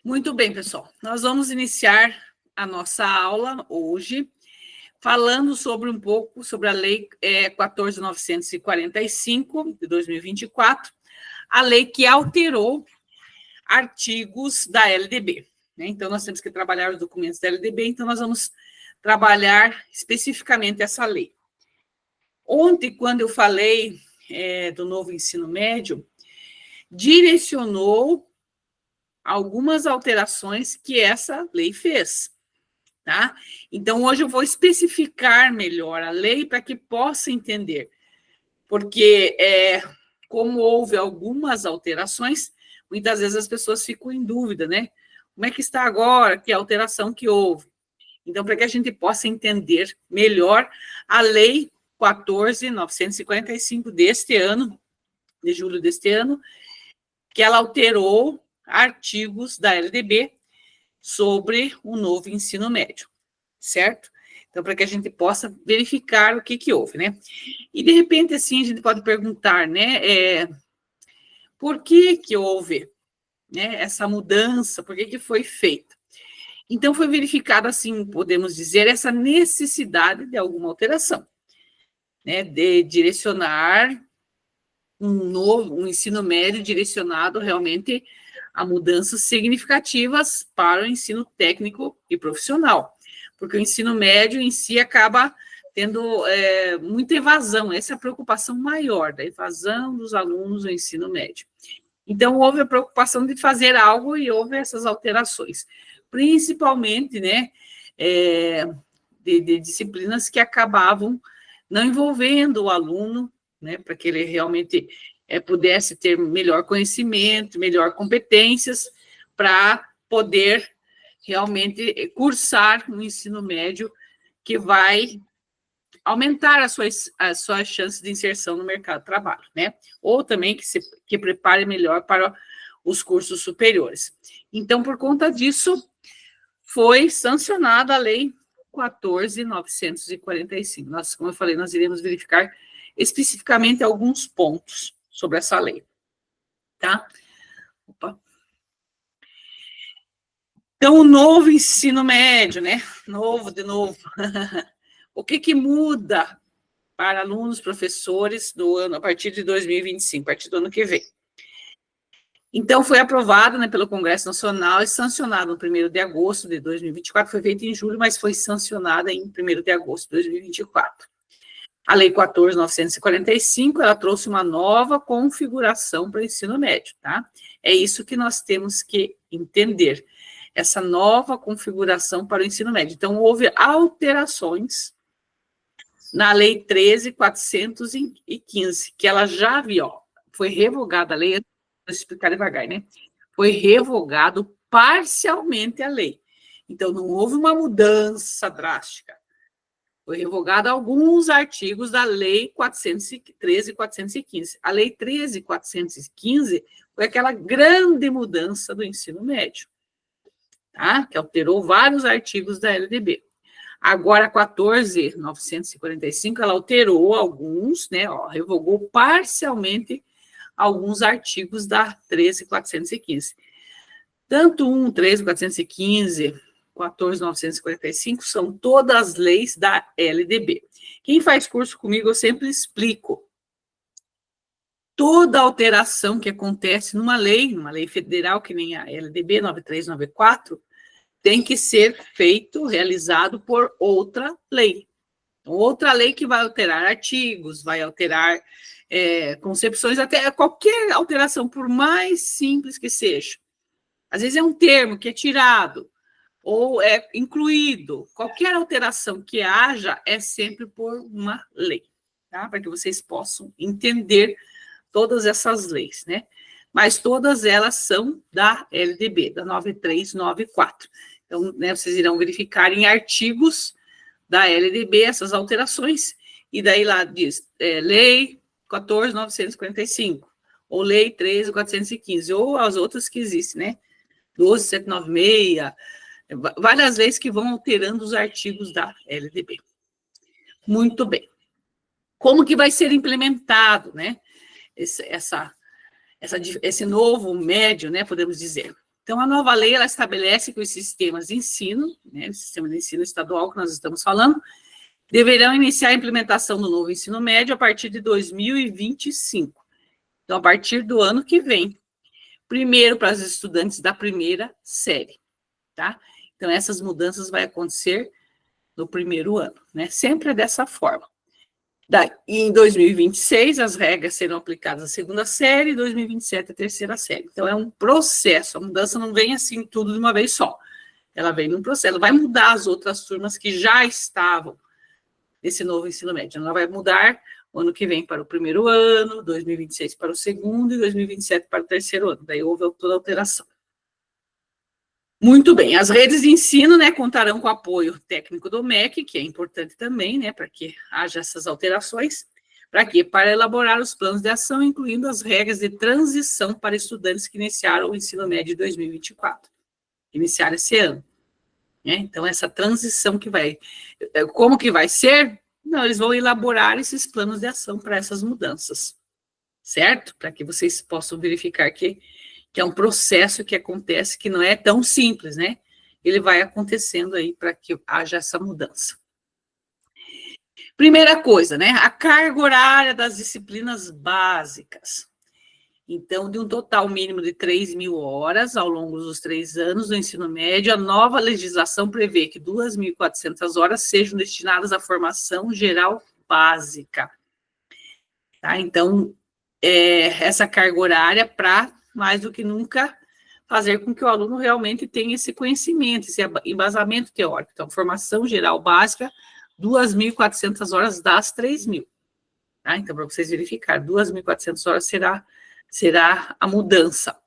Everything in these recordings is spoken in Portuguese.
Muito bem, pessoal. Nós vamos iniciar a nossa aula hoje falando sobre um pouco sobre a Lei 14.945 de 2024, a lei que alterou artigos da LDB. Né? Então, nós temos que trabalhar os documentos da LDB, então nós vamos trabalhar especificamente essa lei. Ontem, quando eu falei do novo ensino médio, direcionou algumas alterações que essa lei fez. Tá? Então, hoje eu vou especificar melhor a lei para que possa entender, porque como houve algumas alterações, muitas vezes as pessoas ficam em dúvida, né? Como é que está agora? Que alteração que houve? Então, para que a gente possa entender melhor a lei 14.945 deste ano, de julho deste ano, que ela alterou artigos da LDB sobre o novo ensino médio, certo? Então, para que a gente possa verificar o que houve, né? E, de repente, assim, a gente pode perguntar, né, por que houve, né, essa mudança, por que foi feita? Então, foi verificada, assim, podemos dizer, essa necessidade de alguma alteração, né, de direcionar um ensino médio direcionado realmente a mudanças significativas para o ensino técnico e profissional, porque o ensino médio em si acaba tendo muita evasão, essa é a preocupação maior, da evasão dos alunos do ensino médio. Então, houve a preocupação de fazer algo e houve essas alterações, principalmente, né, de disciplinas que acabavam não envolvendo o aluno, né, para que ele realmente pudesse ter melhor conhecimento, melhor competências, para poder realmente cursar um ensino médio que vai aumentar as suas chances de inserção no mercado de trabalho, né? Ou também que prepare melhor para os cursos superiores. Então, por conta disso, foi sancionada a Lei 14.945. Nós, como eu falei, nós iremos verificar especificamente alguns pontos sobre essa lei, tá? Opa. Então, o novo ensino médio, né? Novo, de novo. O que muda para alunos, professores do ano, a partir de 2025, a partir do ano que vem? Então, foi aprovado, né, pelo Congresso Nacional e sancionado no 1º de agosto de 2024, foi feito em julho, mas foi sancionada em 1º de agosto de 2024. A Lei 14.945, ela trouxe uma nova configuração para o ensino médio, tá? É isso que nós temos que entender, essa nova configuração para o ensino médio. Então, houve alterações na Lei 13.415, que ela já havia, foi revogada a lei, vou explicar devagar, né? Foi revogado parcialmente a lei. Então, não houve uma mudança drástica. Foi revogado alguns artigos da Lei 13.415. A Lei 13.415 foi aquela grande mudança do ensino médio, tá? Que alterou vários artigos da LDB. Agora, a 14.945, ela alterou alguns, né? Revogou parcialmente alguns artigos da 13.415. Tanto 13.415, 14.945 são todas as leis da LDB. Quem faz curso comigo, eu sempre explico. Toda alteração que acontece numa lei federal, que nem a LDB 9394, tem que ser realizado por outra lei. Outra lei que vai alterar artigos, vai alterar concepções, até qualquer alteração, por mais simples que seja. Às vezes é um termo que é tirado, ou é incluído. Qualquer alteração que haja é sempre por uma lei, tá? Para que vocês possam entender todas essas leis, né? Mas todas elas são da LDB, da 9394. Então, né, vocês irão verificar em artigos da LDB essas alterações, e daí lá diz Lei 14.945, ou Lei 13.415, ou as outras que existem, né? 12.796, várias leis que vão alterando os artigos da LDB. Muito bem. Como que vai ser implementado, né? Esse novo médio, né? Podemos dizer. Então, a nova lei, ela estabelece que os sistemas de ensino, né, o sistema de ensino estadual que nós estamos falando, deverão iniciar a implementação do novo ensino médio a partir de 2025. Então, a partir do ano que vem. Primeiro para os estudantes da primeira série, tá? Então, essas mudanças vão acontecer no primeiro ano, né? Sempre é dessa forma. E em 2026, as regras serão aplicadas à segunda série, e 2027 à terceira série. Então, é um processo, a mudança não vem assim tudo de uma vez só. Ela vem num processo, ela vai mudar as outras turmas que já estavam nesse novo ensino médio. Ela vai mudar o ano que vem para o primeiro ano, 2026 para o segundo e 2027 para o terceiro ano. Daí houve toda a alteração. Muito bem, as redes de ensino, né, contarão com o apoio técnico do MEC, que é importante também, né, para que haja essas alterações. Para quê? Para elaborar os planos de ação, incluindo as regras de transição para estudantes que iniciaram o ensino médio de 2024, iniciaram esse ano. Né? Então, essa transição que vai... Como que vai ser? Não, eles vão elaborar esses planos de ação para essas mudanças, certo? Para que vocês possam verificar que é um processo que acontece, que não é tão simples, né? Ele vai acontecendo aí para que haja essa mudança. Primeira coisa, né? A carga horária das disciplinas básicas. Então, de um total mínimo de 3.000 horas ao longo dos 3 anos do ensino médio, a nova legislação prevê que 2.400 horas sejam destinadas à formação geral básica. Tá? Então, essa carga horária para, mais do que nunca, fazer com que o aluno realmente tenha esse conhecimento, esse embasamento teórico. Então, formação geral básica, 2.400 horas das 3.000. Tá? Então, para vocês verificarem, 2.400 horas será a mudança.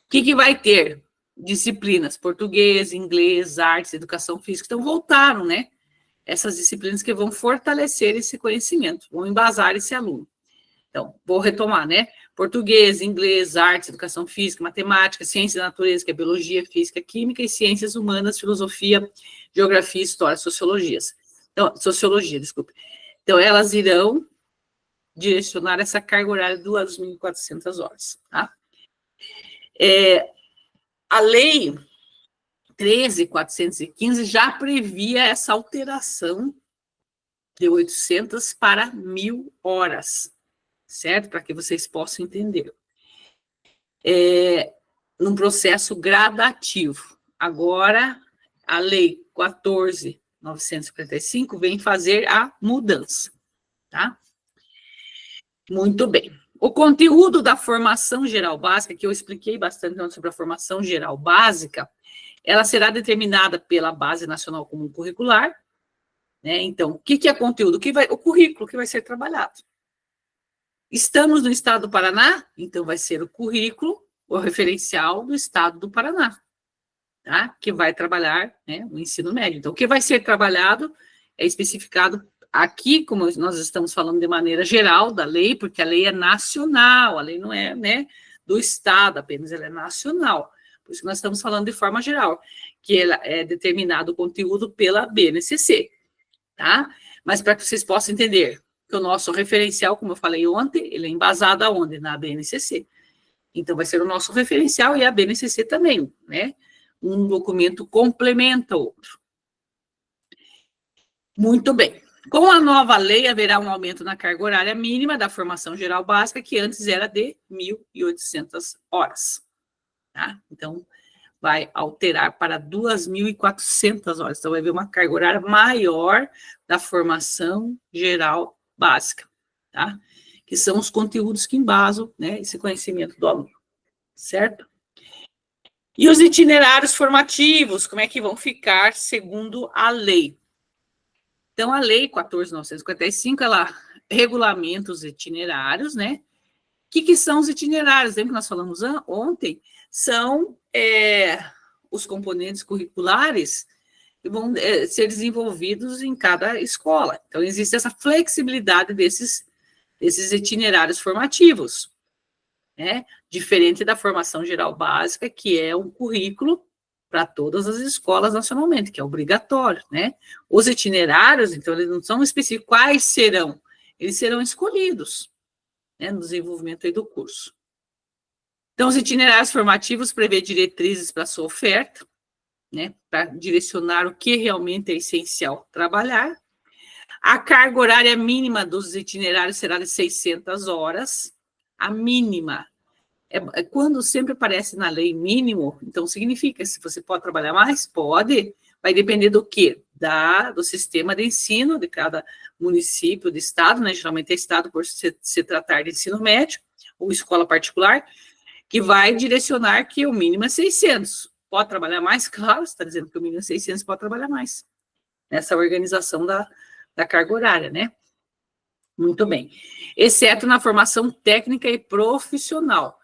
O que vai ter? Disciplinas, português, inglês, artes, educação física, então voltaram, né? Essas disciplinas que vão fortalecer esse conhecimento, vão embasar esse aluno. Então, vou retomar, né? Português, inglês, artes, educação física, matemática, ciência da natureza, que é biologia, física, química, e ciências humanas, filosofia, geografia, história, sociologia, desculpe. Então, elas irão direcionar essa carga horária de 2.400 horas, tá? A lei 13.415 já previa essa alteração de 800 para 1.000 horas, certo? Para que vocês possam entender. Num processo gradativo. Agora, a lei 14.955 vem fazer a mudança, tá? Muito bem. O conteúdo da formação geral básica, que eu expliquei bastante sobre a formação geral básica, ela será determinada pela Base Nacional Comum Curricular, né? Então, o que é conteúdo? O currículo que vai ser trabalhado. Estamos no estado do Paraná, então vai ser o currículo, o referencial do estado do Paraná, tá? Que vai trabalhar, né, o ensino médio. Então, o que vai ser trabalhado é especificado aqui, como nós estamos falando de maneira geral da lei, porque a lei é nacional, a lei não é, né, do estado apenas, ela é nacional. Por isso que nós estamos falando de forma geral, que ela é determinado o conteúdo pela BNCC, tá? Mas para que vocês possam entender que o nosso referencial, como eu falei ontem, ele é embasado aonde? Na BNCC. Então, vai ser o nosso referencial e a BNCC também, né? Um documento complementa o outro. Muito bem. Com a nova lei, haverá um aumento na carga horária mínima da formação geral básica, que antes era de 1.800 horas. Tá? Então, vai alterar para 2.400 horas. Então, vai haver uma carga horária maior da formação geral básica, tá? Que são os conteúdos que embasam, né, esse conhecimento do aluno, certo? E os itinerários formativos, como é que vão ficar segundo a lei? Então, a lei 14.955, ela regulamenta os itinerários, né? O que são os itinerários? Lembra que nós falamos ontem? São os componentes curriculares que vão ser desenvolvidos em cada escola. Então, existe essa flexibilidade desses itinerários formativos, né? Diferente da formação geral básica, que é um currículo para todas as escolas nacionalmente, que é obrigatório, né? Os itinerários, então, eles não são específicos quais serão, eles serão escolhidos, né, no desenvolvimento aí do curso. Então, os itinerários formativos prevê diretrizes para a sua oferta, né, para direcionar o que realmente é essencial trabalhar. A carga horária mínima dos itinerários será de 600 horas, a mínima. Quando sempre aparece na lei mínimo, então significa que se você pode trabalhar mais, pode, vai depender do quê? Do sistema de ensino de cada município, de estado, né? Geralmente é estado por se tratar de ensino médio ou escola particular, que vai direcionar que o mínimo é 600. Pode trabalhar mais? Claro, você está dizendo que o mínimo é 600, pode trabalhar mais. Nessa organização da carga horária, né? Muito bem. Exceto na formação técnica e profissional,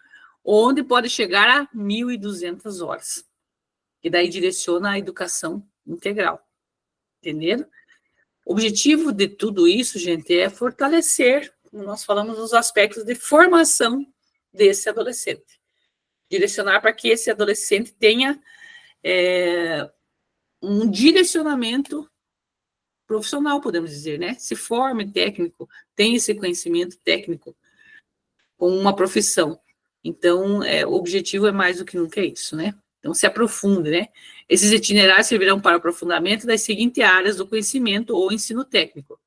onde pode chegar a 1.200 horas. E daí direciona a educação integral. Entenderam? O objetivo de tudo isso, gente, é fortalecer, como nós falamos, os aspectos de formação desse adolescente. Direcionar para que esse adolescente tenha um direcionamento profissional, podemos dizer, né? Se forme técnico, tenha esse conhecimento técnico com uma profissão. Então, o objetivo é mais do que nunca isso, né? Então, se aprofunde, né? Esses itinerários servirão para o aprofundamento das seguintes áreas do conhecimento ou ensino técnico.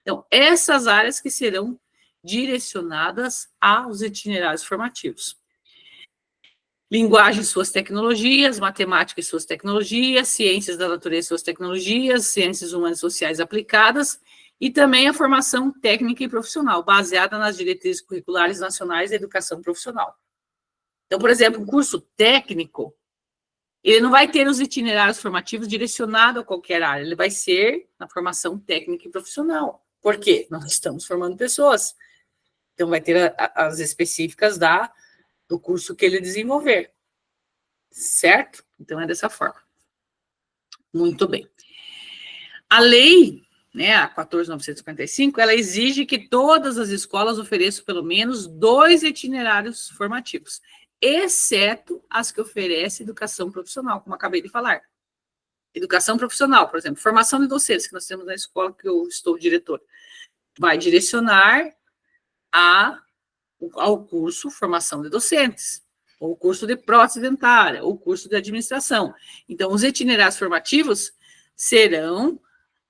Então, essas áreas que serão direcionadas aos itinerários formativos. Linguagem e suas tecnologias, matemática e suas tecnologias, ciências da natureza e suas tecnologias, ciências humanas e sociais aplicadas, e também a formação técnica e profissional, baseada nas diretrizes curriculares nacionais da educação profissional. Então, por exemplo, um curso técnico, ele não vai ter os itinerários formativos direcionados a qualquer área, ele vai ser na formação técnica e profissional. Por quê? Nós estamos formando pessoas. Então, vai ter as específicas do curso que ele desenvolver. Certo? Então, é dessa forma. Muito bem. A lei, né, a 14.955, ela exige que todas as escolas ofereçam pelo menos 2 itinerários formativos, exceto as que oferecem educação profissional, como acabei de falar. Educação profissional, por exemplo, formação de docentes, que nós temos na escola que eu estou diretor, vai direcionar ao curso formação de docentes, ou curso de prótese dentária, ou curso de administração. Então, os itinerários formativos serão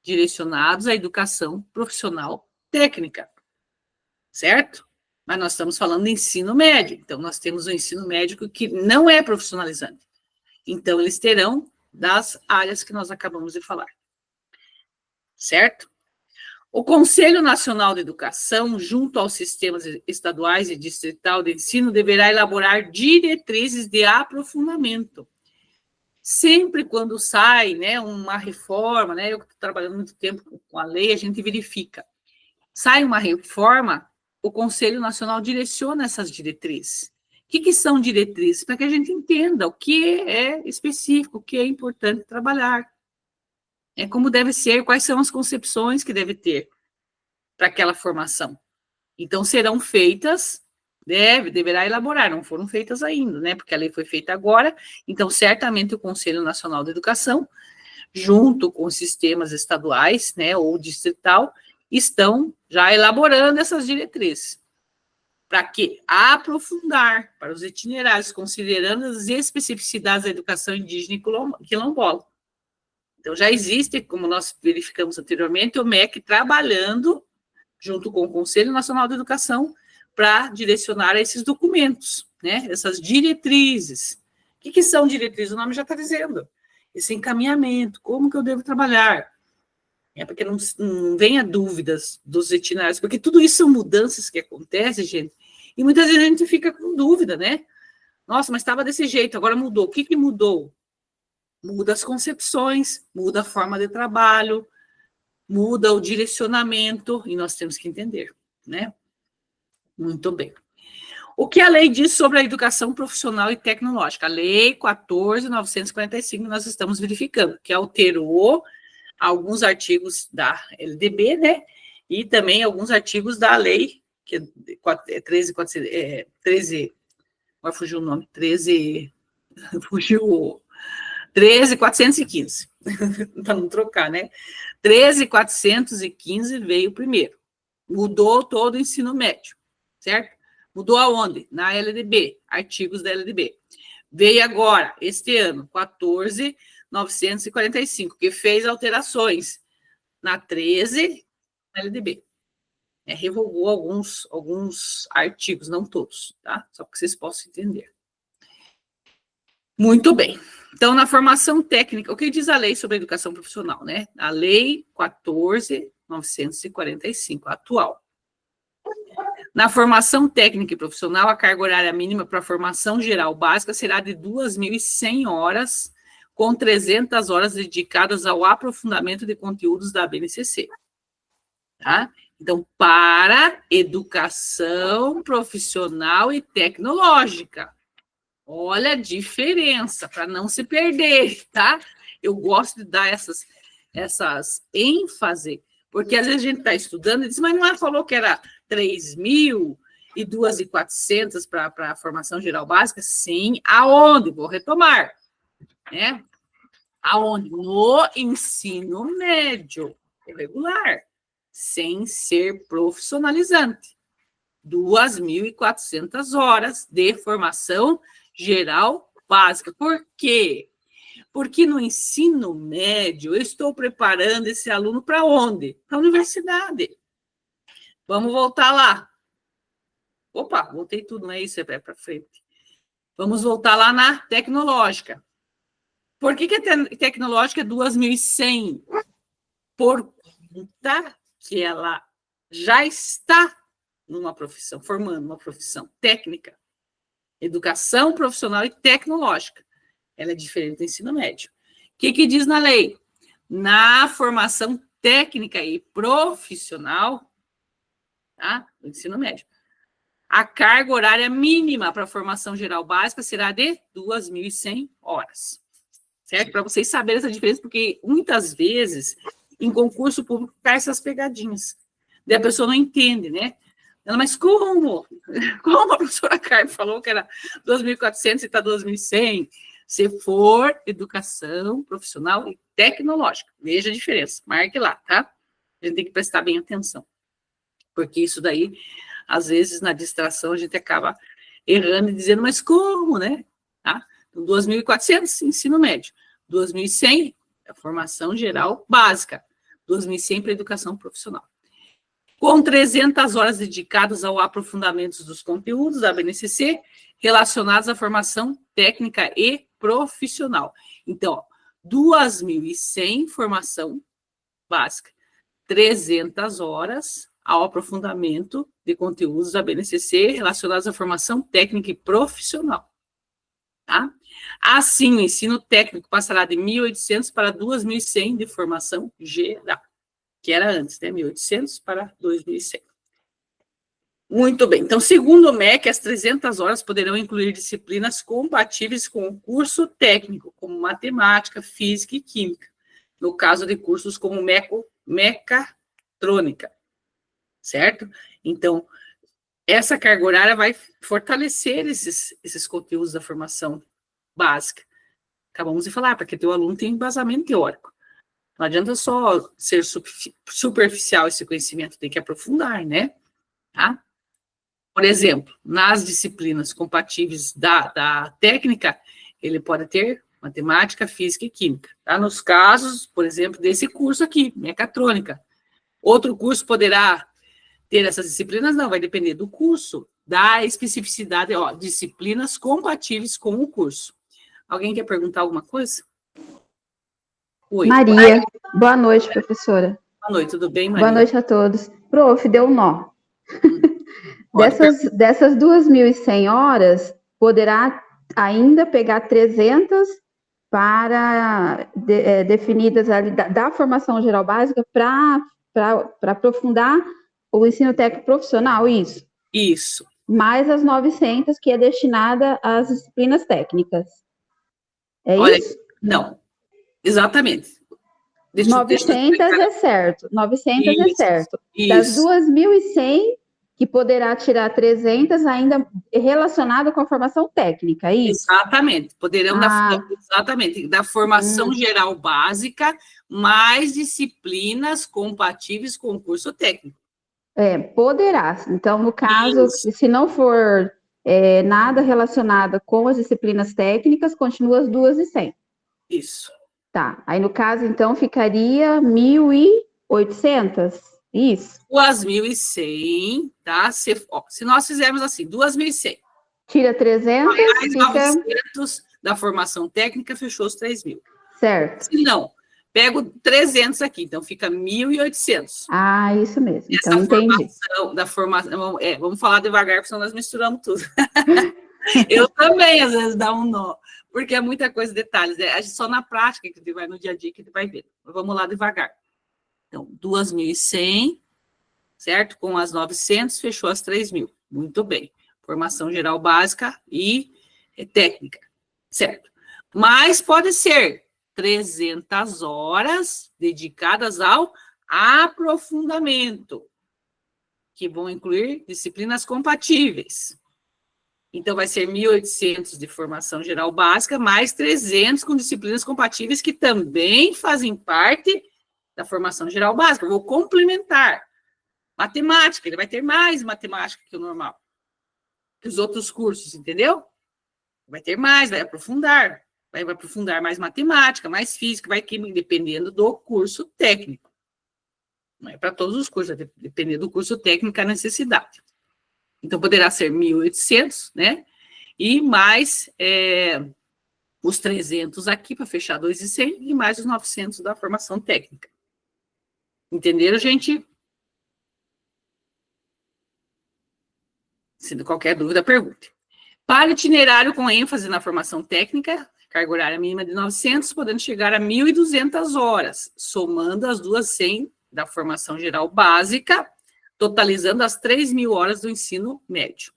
direcionados à educação profissional técnica, certo? Mas nós estamos falando de ensino médio, então nós temos o ensino médio que não é profissionalizante. Então, eles terão das áreas que nós acabamos de falar, certo? O Conselho Nacional de Educação, junto aos sistemas estaduais e distrital de ensino, deverá elaborar diretrizes de aprofundamento. Sempre quando sai, né, uma reforma, né, eu estou trabalhando muito tempo com a lei, a gente verifica. Sai uma reforma, o Conselho Nacional direciona essas diretrizes. O que são diretrizes? Para que a gente entenda o que é específico, o que é importante trabalhar. Como deve ser, quais são as concepções que deve ter para aquela formação. Então, serão feitas, deverá elaborar, não foram feitas ainda, né, porque a lei foi feita agora, então, certamente, o Conselho Nacional de Educação, junto com os sistemas estaduais, né, ou distrital, estão já elaborando essas diretrizes. Para quê? Aprofundar para os itinerários, considerando as especificidades da educação indígena e quilombola. Então, já existe, como nós verificamos anteriormente, o MEC trabalhando junto com o Conselho Nacional de Educação para direcionar esses documentos, né? Essas diretrizes. O que são diretrizes? O nome já está dizendo. Esse encaminhamento, como que eu devo trabalhar? Porque não venha dúvidas dos itinerários, porque tudo isso são mudanças que acontecem, gente, e muitas vezes a gente fica com dúvida, né? Nossa, mas estava desse jeito, agora mudou. O que mudou? Muda as concepções, muda a forma de trabalho, muda o direcionamento, e nós temos que entender, né? Muito bem. O que a lei diz sobre a educação profissional e tecnológica? A lei 14.945, nós estamos verificando, que alterou alguns artigos da LDB, né? E também alguns artigos da lei, que é 13, agora fugiu o nome, 13.415, para não trocar, né? 13.415 veio primeiro, mudou todo o ensino médio, certo? Mudou aonde? Na LDB, artigos da LDB. Veio agora, este ano, 14.945, que fez alterações na 13, na LDB. Revogou alguns artigos, não todos, tá? Só para que vocês possam entender. Muito bem. Então, na formação técnica, o que diz a lei sobre a educação profissional, né? A lei 14.945, atual. Na formação técnica e profissional, a carga horária mínima para a formação geral básica será de 2.100 horas, com 300 horas dedicadas ao aprofundamento de conteúdos da BNCC. Tá? Então, para educação profissional e tecnológica. Olha a diferença, para não se perder, tá? Eu gosto de dar essas ênfase, porque às vezes a gente está estudando e diz, mas não falou que era 3.000 e 2.400 para a formação geral básica? Sim, aonde? Vou retomar, né? Aonde? No ensino médio regular, sem ser profissionalizante. 2.400 horas de formação geral básica. Por quê? Porque no ensino médio eu estou preparando esse aluno para onde? Para a universidade. Vamos voltar lá. Opa, voltei tudo, não é isso? É para frente. Vamos voltar lá na tecnológica. Por que a tecnológica é 2.100? Por conta que ela já está numa profissão, formando uma profissão técnica, educação profissional e tecnológica. Ela é diferente do ensino médio. O que diz na lei? Na formação técnica e profissional, tá? Do ensino médio, a carga horária mínima para a formação geral básica será de 2.100 horas. Certo? Para vocês saberem essa diferença, porque muitas vezes, em concurso público, cai essas pegadinhas. Daí a pessoa não entende, né? Ela, mas como? Como a professora Carmen falou que era 2.400 e está 2.100? Se for educação profissional e tecnológica. Veja a diferença, marque lá, tá? A gente tem que prestar bem atenção. Porque isso daí, às vezes, na distração, a gente acaba errando e dizendo, mas como, né? Tá? Então, 2.400, ensino médio. 2.100, a formação geral básica. 2.100 para educação profissional. Com 300 horas dedicadas ao aprofundamento dos conteúdos da BNCC relacionados à formação técnica e profissional. Então, 2.100 formação básica, 300 horas ao aprofundamento de conteúdos da BNCC relacionados à formação técnica e profissional. Tá? Assim, o ensino técnico passará de 1.800 para 2.100 de formação geral, que era antes, né? 1.800 para 2.100. Muito bem. Então, segundo o MEC, as 300 horas poderão incluir disciplinas compatíveis com o curso técnico, como matemática, física e química, no caso de cursos como mecatrônica, certo? Então, essa carga horária vai fortalecer esses conteúdos da formação básica. Acabamos de falar, porque teu aluno tem embasamento teórico. Não adianta só ser superficial esse conhecimento, tem que aprofundar, né? Tá? Por exemplo, nas disciplinas compatíveis da técnica, ele pode ter matemática, física e química. Tá? Nos casos, por exemplo, desse curso aqui, mecatrônica. Outro curso poderá ter essas disciplinas? Não, vai depender do curso, da especificidade, ó, disciplinas compatíveis com o curso. Alguém quer perguntar alguma coisa? Oi. Maria, boa noite, professora. Boa noite, tudo bem, Maria? Boa noite a todos. Prof, deu um nó. Dessas 2.100 horas, poderá ainda pegar 300 para definidas ali da formação geral básica para aprofundar o ensino técnico profissional, isso? Isso. Mais as 900 que é destinada às disciplinas técnicas. Olha, isso? Não, exatamente. 900 é certo, 900 isso, é certo. Das 2.100, que poderá tirar 300 ainda relacionado com a formação técnica, é isso? Exatamente, poderão exatamente, da formação geral básica, mais disciplinas compatíveis com o curso técnico. Poderá. Então, no caso, se não for nada relacionado com as disciplinas técnicas, continua as 2.100. Isso. Tá. Aí, no caso, então, ficaria 1.800? Isso. 2.100, tá? Se nós fizermos assim, 2.100. Tira 300, mais fica... 900 da formação técnica, fechou os 3.000. Certo. Se não, pego 300 aqui, então fica 1.800. Ah, isso mesmo. Essa então, entendi. formação, vamos falar devagar, porque senão nós misturamos tudo. Eu também, às vezes, dá um nó, porque é muita coisa, detalhes. Só na prática que a gente vai, no dia a dia, que a gente vai ver. Vamos lá devagar. Então, 2.100, certo? Com as 900, fechou as 3.000. Muito bem. Formação geral básica e técnica, certo? Mas pode ser 300 horas dedicadas ao aprofundamento, que vão incluir disciplinas compatíveis. Então, vai ser 1.800 de formação geral básica, mais 300 com disciplinas compatíveis, que também fazem parte da formação geral básica. Eu vou complementar. Matemática, ele vai ter mais matemática que o normal, que os outros cursos, entendeu? Vai ter mais, vai aprofundar mais matemática, mais física, vai dependendo do curso técnico. Não é para todos os cursos, vai depender do curso técnico a necessidade. Então, poderá ser 1.800, né? E mais os 300 aqui para fechar 2.100 e mais os 900 da formação técnica. Entenderam, gente? Se qualquer dúvida, pergunte. Para itinerário com ênfase na formação técnica, carga horária mínima de 900, podendo chegar a 1.200 horas, somando as 2.100 da formação geral básica, totalizando as 3.000 horas do ensino médio,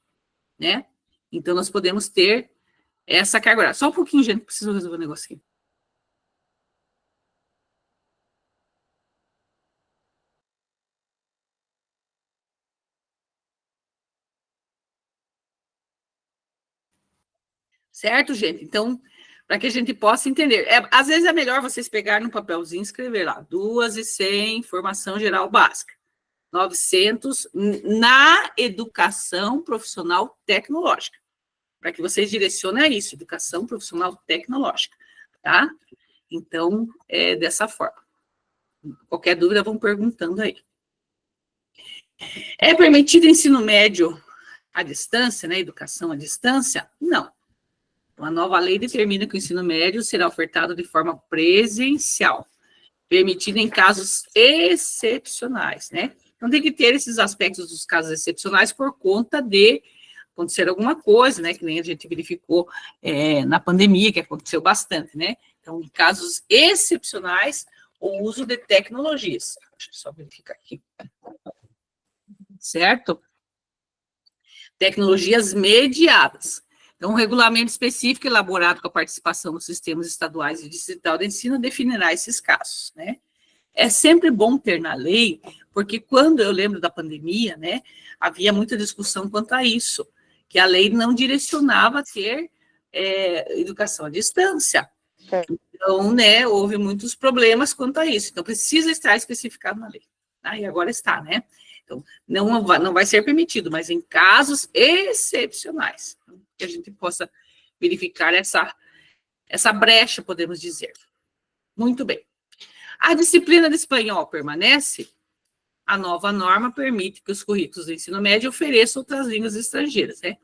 né? Então, nós podemos ter essa carga horária. Só um pouquinho, gente, preciso resolver um negocinho. Certo, gente? Então, para que a gente possa entender. Às vezes é melhor vocês pegarem um papelzinho e escrever lá, 2.100, formação geral básica. 900 na educação profissional tecnológica, para que vocês direcionem a isso, educação profissional tecnológica, tá? Então, é dessa forma. Qualquer dúvida, vão perguntando aí. É permitido ensino médio à distância, né? Educação à distância? Não. A nova lei determina que o ensino médio será ofertado de forma presencial, permitido em casos excepcionais, né? Então, tem que ter esses aspectos dos casos excepcionais por conta de acontecer alguma coisa, né? Que nem a gente verificou na pandemia, que aconteceu bastante, né? Então, em casos excepcionais, o uso de tecnologias. Deixa eu só verificar aqui. Certo? Tecnologias mediadas. Então, um regulamento específico elaborado com a participação dos sistemas estaduais e distrital de ensino definirá esses casos, né? É sempre bom ter na lei, porque quando eu lembro da pandemia, né, havia muita discussão quanto a isso, que a lei não direcionava a ter educação à distância. Então, né, houve muitos problemas quanto a isso. Então, precisa estar especificado na lei. E agora está, né? Então, não vai ser permitido, mas em casos excepcionais, que a gente possa verificar essa brecha, podemos dizer. Muito bem. A disciplina de espanhol permanece? A nova norma permite que os currículos do ensino médio ofereçam outras línguas estrangeiras, né?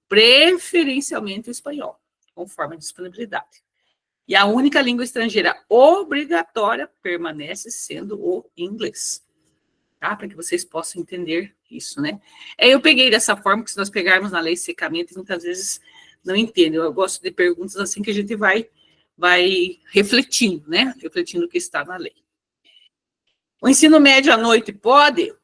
Preferencialmente o espanhol, conforme a disponibilidade. E a única língua estrangeira obrigatória permanece sendo o inglês, tá? Para que vocês possam entender isso, né? Eu peguei dessa forma, que se nós pegarmos na lei secamente, muitas vezes não entendem. Eu gosto de perguntas assim que a gente vai refletindo, né? Refletindo o que está na lei. O ensino médio à noite pode?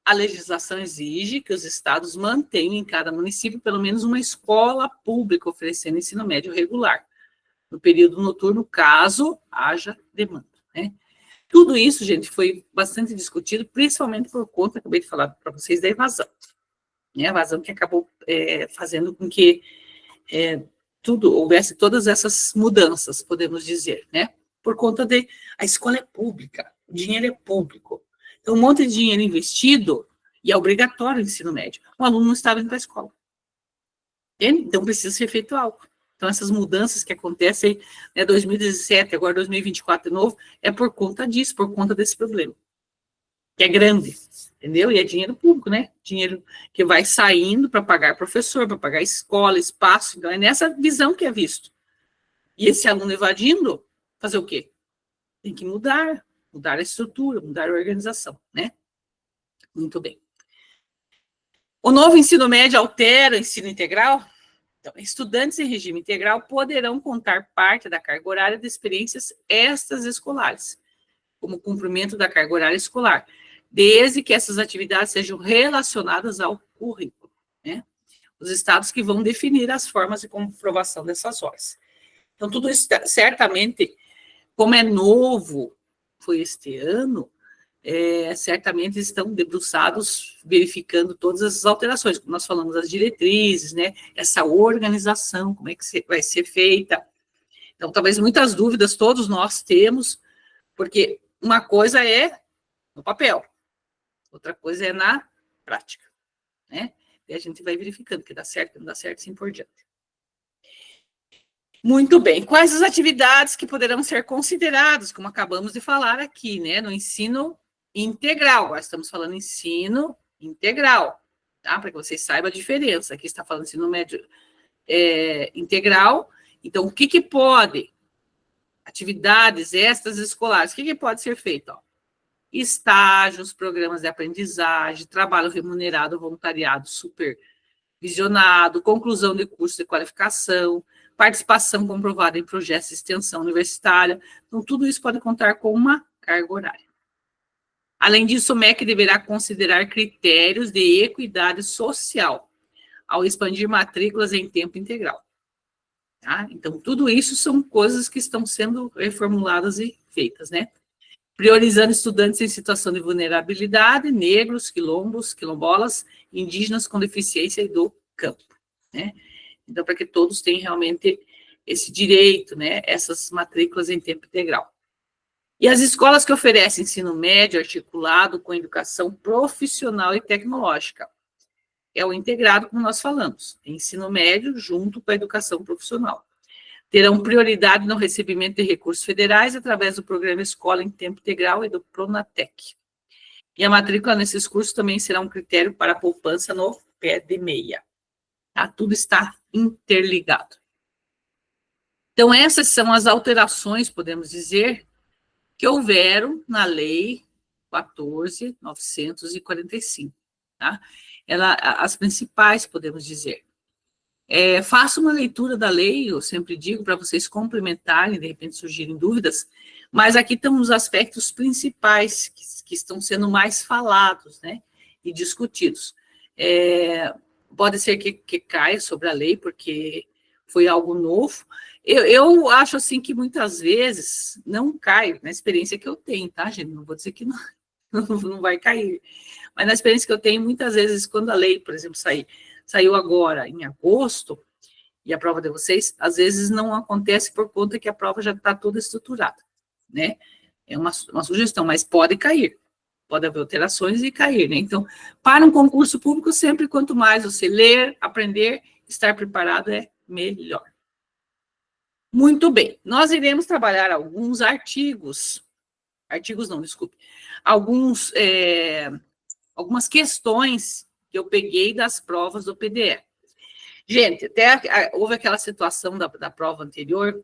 A legislação exige que os estados mantenham em cada município pelo menos uma escola pública oferecendo ensino médio regular, no período noturno, caso haja demanda, né? Tudo isso, gente, foi bastante discutido, principalmente por conta, acabei de falar para vocês, da evasão, né? A evasão que acabou fazendo com que houvesse todas essas mudanças, podemos dizer, né? Por conta a escola é pública, o dinheiro é público. Então, um monte de dinheiro investido E é obrigatório o ensino médio. O aluno não estava indo para a escola. Então, precisa ser feito algo. Então, essas mudanças que acontecem, né, 2017, agora 2024 de novo, é por conta disso, por conta desse problema. Que é grande, entendeu? E é dinheiro público, né? Dinheiro que vai saindo para pagar professor, para pagar escola, espaço. Então, é nessa visão que é visto. E esse aluno evadindo, fazer o quê? Tem que mudar a estrutura, mudar a organização, né? Muito bem. O novo ensino médio altera o ensino integral? Então, estudantes em regime integral poderão contar parte da carga horária de experiências extraescolares, como cumprimento da carga horária escolar, desde que essas atividades sejam relacionadas ao currículo, né? Os estados que vão definir as formas de comprovação dessas horas. Então, tudo isso, certamente, como é novo, foi este ano, certamente estão debruçados, verificando todas as alterações, como nós falamos, as diretrizes, né? Essa organização, como é que vai ser feita. Então, talvez muitas dúvidas todos nós temos, porque uma coisa é no papel, outra coisa é na prática, né? E a gente vai verificando que dá certo, não dá certo, assim por diante. Muito bem. Quais as atividades que poderão ser consideradas, como acabamos de falar aqui, né, no ensino integral? Agora estamos falando ensino integral, tá? Para que vocês saibam a diferença. Aqui está falando ensino médio integral. Então, o que pode? Atividades extras escolares. O que pode ser feito? Ó, estágios, programas de aprendizagem, trabalho remunerado, voluntariado supervisionado, conclusão de curso de qualificação, participação comprovada em projetos de extensão universitária. Então, tudo isso pode contar com uma carga horária. Além disso, o MEC deverá considerar critérios de equidade social ao expandir matrículas em tempo integral. Tá? Então, tudo isso são coisas que estão sendo reformuladas e feitas, né? Priorizando estudantes em situação de vulnerabilidade, negros, quilombos, quilombolas, indígenas com deficiência e do campo, né? Então, para que todos tenham realmente esse direito, né? Essas matrículas em tempo integral. E as escolas que oferecem ensino médio articulado com educação profissional e tecnológica. É o integrado, como nós falamos, ensino médio junto com a educação profissional. Terão prioridade no recebimento de recursos federais através do programa Escola em Tempo Integral e do Pronatec. E a matrícula nesses cursos também será um critério para a poupança no pé de meia. Tá? Tudo está interligado. Então, essas são as alterações, podemos dizer, que houveram na Lei 14.945. Tá? As principais, podemos dizer. Faço uma leitura da lei, eu sempre digo, para vocês complementarem, de repente surgirem dúvidas, mas aqui estão os aspectos principais que estão sendo mais falados, né, e discutidos. Pode ser que caia sobre a lei, porque foi algo novo. Eu acho, assim, que muitas vezes não cai, na experiência que eu tenho, tá, gente? Não vou dizer que não vai cair, mas na experiência que eu tenho, muitas vezes, quando a lei, por exemplo, saiu agora em agosto, e a prova de vocês, às vezes não acontece por conta que a prova já está toda estruturada, né? É uma sugestão, mas pode cair, pode haver alterações e cair, né? Então, para um concurso público, sempre quanto mais você ler, aprender, estar preparado é melhor. Muito bem, nós iremos trabalhar alguns algumas questões que eu peguei das provas do PDE. Gente, até houve aquela situação da prova anterior.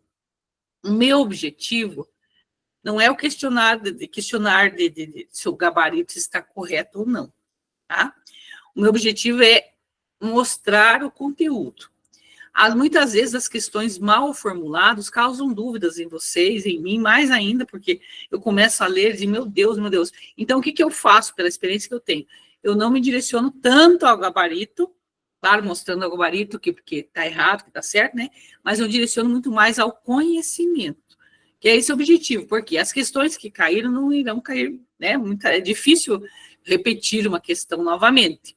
O meu objetivo não é o questionar se o gabarito está correto ou não, tá? O meu objetivo é mostrar o conteúdo. Muitas vezes as questões mal formuladas causam dúvidas em vocês, em mim, mais ainda, porque eu começo a ler e meu Deus. Então, o que eu faço pela experiência que eu tenho? Eu não me direciono tanto ao gabarito, claro, mostrando o gabarito que está errado, que está certo, né? Mas eu direciono muito mais ao conhecimento, que é esse o objetivo, porque as questões que caíram não irão cair, né? É difícil repetir uma questão novamente.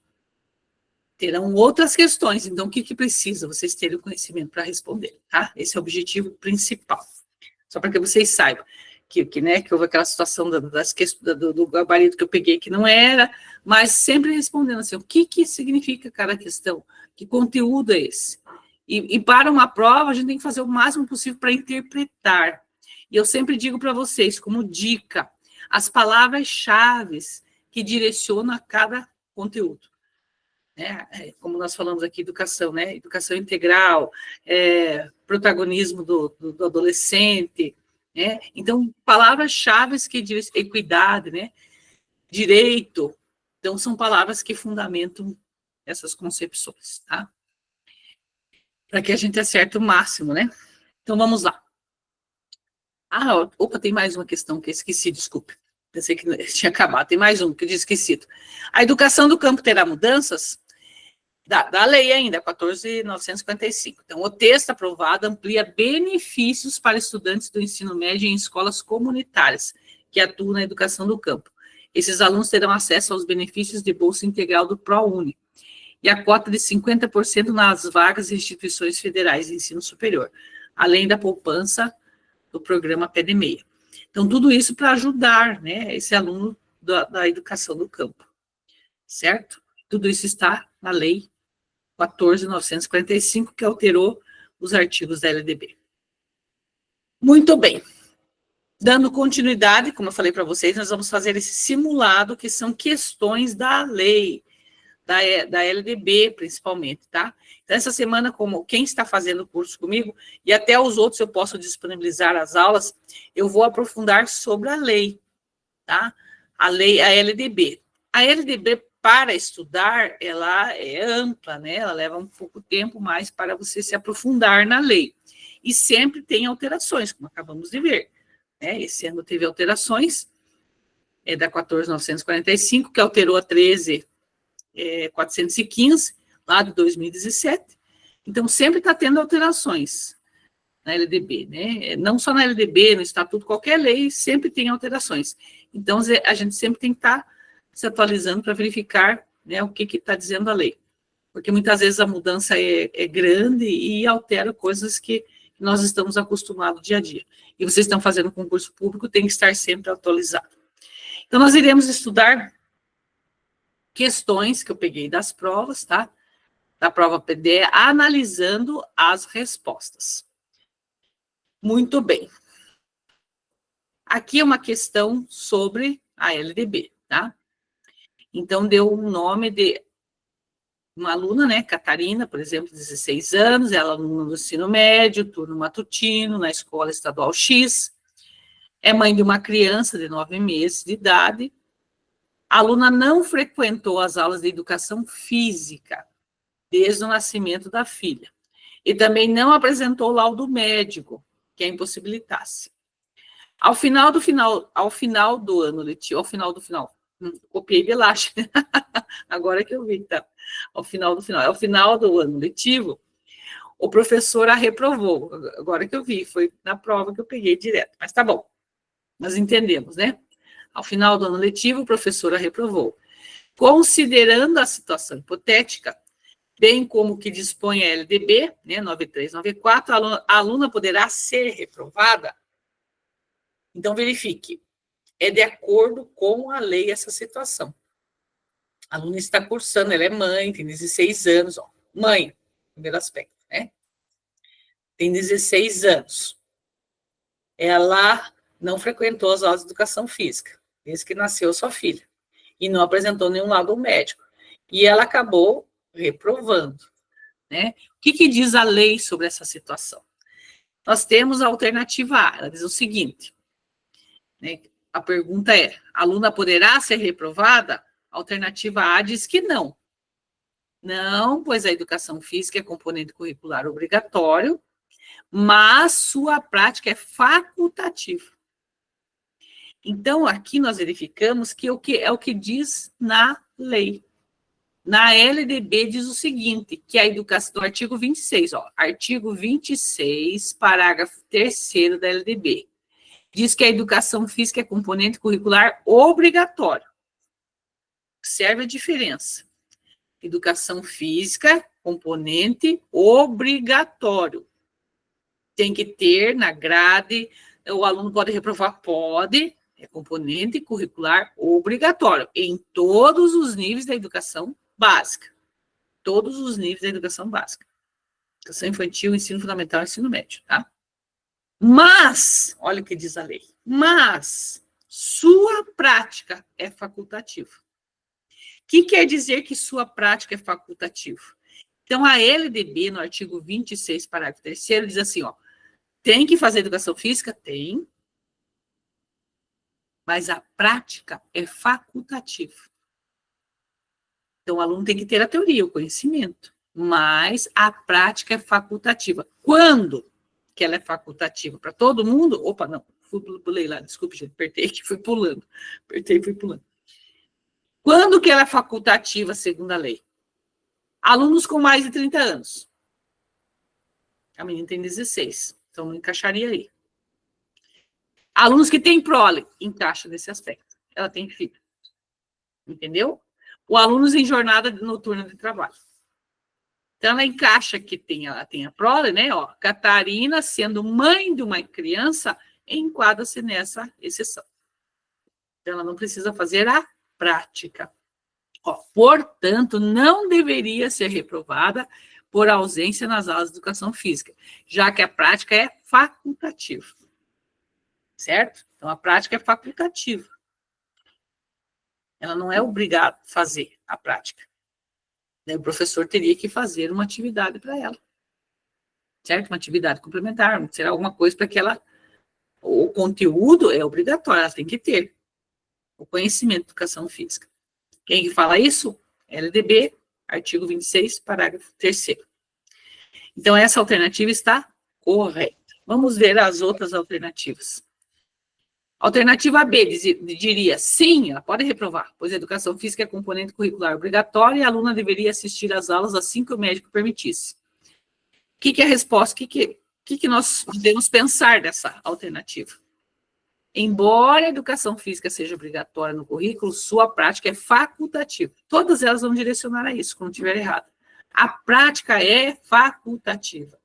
Terão outras questões, então o que precisa? Vocês terem o conhecimento para responder, tá? Esse é o objetivo principal. Só para que vocês saibam. que houve aquela situação do gabarito que eu peguei que não era, mas sempre respondendo assim, o que significa cada questão? Que conteúdo é esse? E para uma prova, a gente tem que fazer o máximo possível para interpretar. E eu sempre digo para vocês, como dica, as palavras-chave que direcionam a cada conteúdo. Como nós falamos aqui, educação, né? Educação integral, protagonismo do adolescente, né? Então, palavras-chave que dizem equidade, né? Direito. Então, são palavras que fundamentam essas concepções, tá? Para que a gente acerte o máximo, né? Então, vamos lá. Opa, tem mais uma questão que eu esqueci, desculpe. Pensei que tinha acabado. Tem mais um que eu tinha esquecido. A educação do campo terá mudanças? Da lei ainda, 14.955. Então, o texto aprovado amplia benefícios para estudantes do ensino médio em escolas comunitárias que atuam na educação do campo. Esses alunos terão acesso aos benefícios de bolsa integral do ProUni e a cota de 50% nas vagas em instituições federais de ensino superior, além da poupança do programa PDMeia. Então, tudo isso para ajudar, né, esse aluno da educação do campo, certo? Tudo isso está na lei 14.945, que alterou os artigos da LDB. Muito bem. Dando continuidade, como eu falei para vocês, nós vamos fazer esse simulado, que são questões da lei, da LDB, principalmente, tá? Então, essa semana, como quem está fazendo o curso comigo, e até os outros eu posso disponibilizar as aulas, eu vou aprofundar sobre a lei, tá? A LDB. A LDB, para estudar, ela é ampla, né? Ela leva um pouco tempo mais para você se aprofundar na lei. E sempre tem alterações, como acabamos de ver. Né? Esse ano teve alterações, da 14.945, que alterou a 13.415, lá de 2017. Então, sempre está tendo alterações na LDB, né? Não só na LDB, no Estatuto, qualquer lei sempre tem alterações. Então, a gente sempre tem que estar se atualizando para verificar, né, o que está dizendo a lei. Porque muitas vezes a mudança é grande e altera coisas que nós estamos acostumados dia a dia. E vocês estão fazendo concurso público, tem que estar sempre atualizado. Então, nós iremos estudar questões que eu peguei das provas, tá? Da prova PDE, analisando as respostas. Muito bem. Aqui é uma questão sobre a LDB, tá? Então, deu um nome de uma aluna, né, Catarina, por exemplo, 16 anos, ela é aluna do ensino médio, turno matutino, na escola estadual X, é mãe de uma criança de 9 meses de idade, a aluna não frequentou as aulas de educação física desde o nascimento da filha, e também não apresentou laudo médico que a impossibilitasse. Ao final do ano letivo, copiei Belache, agora que eu vi, tá? Ao final do ano letivo, o professor a reprovou, agora que eu vi, foi na prova que eu peguei direto, mas tá bom, nós entendemos, né? Ao final do ano letivo, o professor a reprovou. Considerando a situação hipotética, bem como o que dispõe a LDB, né, 9394, a aluna poderá ser reprovada. Então, verifique, é de acordo com a lei essa situação. A aluna está cursando, ela é mãe, tem 16 anos, ó, mãe, primeiro aspecto, né? Tem 16 anos. Ela não frequentou as aulas de educação física, desde que nasceu sua filha, e não apresentou nenhum laudo médico. E ela acabou reprovando, né? O que diz a lei sobre essa situação? Nós temos a alternativa A, ela diz o seguinte, né? A pergunta é, a aluna poderá ser reprovada? A alternativa A diz que não. Não, pois a educação física é componente curricular obrigatório, mas sua prática é facultativa. Então, aqui nós verificamos que é o que diz na lei. Na LDB diz o seguinte, que a educação, do artigo 26, ó, artigo 26, parágrafo 3º da LDB, diz que a educação física é componente curricular obrigatório. Observe a diferença. Educação física, componente obrigatório. Tem que ter na grade o aluno pode reprovar? Pode, é componente curricular obrigatório em todos os níveis da educação básica. Todos os níveis da educação básica. Educação infantil, ensino fundamental, ensino médio, tá? Mas, olha o que diz a lei, mas sua prática é facultativa. O que quer dizer que sua prática é facultativa? Então, a LDB, no artigo 26, parágrafo 3º, diz assim, ó, tem que fazer educação física? Tem, mas a prática é facultativa. Então, o aluno tem que ter a teoria, o conhecimento, mas a prática é facultativa. Quando que ela é facultativa? Para todo mundo? Opa, não, pulei lá, desculpe, gente, apertei aqui, fui pulando. Apertei e fui pulando. Quando que ela é facultativa, segundo a lei? Alunos com mais de 30 anos. A menina tem 16, então não encaixaria aí. Alunos que têm prole, encaixa nesse aspecto. Ela tem filho. Entendeu? Ou alunos em jornada noturna de trabalho. Então, ela encaixa que ela tem a prole, né? Ó, Catarina, sendo mãe de uma criança, enquadra-se nessa exceção. Então, ela não precisa fazer a prática. Ó, portanto, não deveria ser reprovada por ausência nas aulas de educação física, já que a prática é facultativa. Certo? Então, a prática é facultativa. Ela não é obrigada a fazer a prática. O professor teria que fazer uma atividade para ela. Certo? Uma atividade complementar, será alguma coisa para que ela... O conteúdo é obrigatório, ela tem que ter o conhecimento de educação física. Quem que fala isso? LDB, artigo 26, parágrafo 3º. Então, essa alternativa está correta. Vamos ver as outras alternativas. Alternativa B diria, sim, ela pode reprovar, pois a educação física é componente curricular obrigatória e a aluna deveria assistir às aulas assim que o médico permitisse. O que é a resposta? O que nós podemos pensar dessa alternativa? Embora a educação física seja obrigatória no currículo, sua prática é facultativa. Todas elas vão direcionar a isso, quando estiver errado. A prática é facultativa.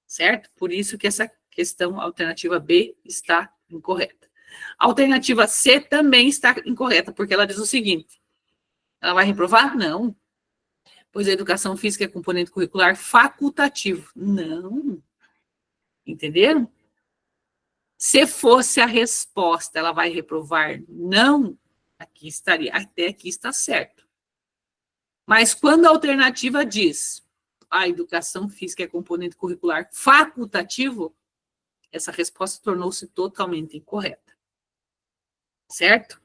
Certo? Por isso que essa questão, alternativa B, está incorreta. A alternativa C também está incorreta, porque ela diz o seguinte, ela vai reprovar? Não. Pois a educação física é componente curricular facultativo. Não. Entenderam? Se fosse a resposta, ela vai reprovar? Não. Aqui estaria, até aqui está certo. Mas quando a alternativa diz a educação física é componente curricular facultativo, essa resposta tornou-se totalmente incorreta. Certo?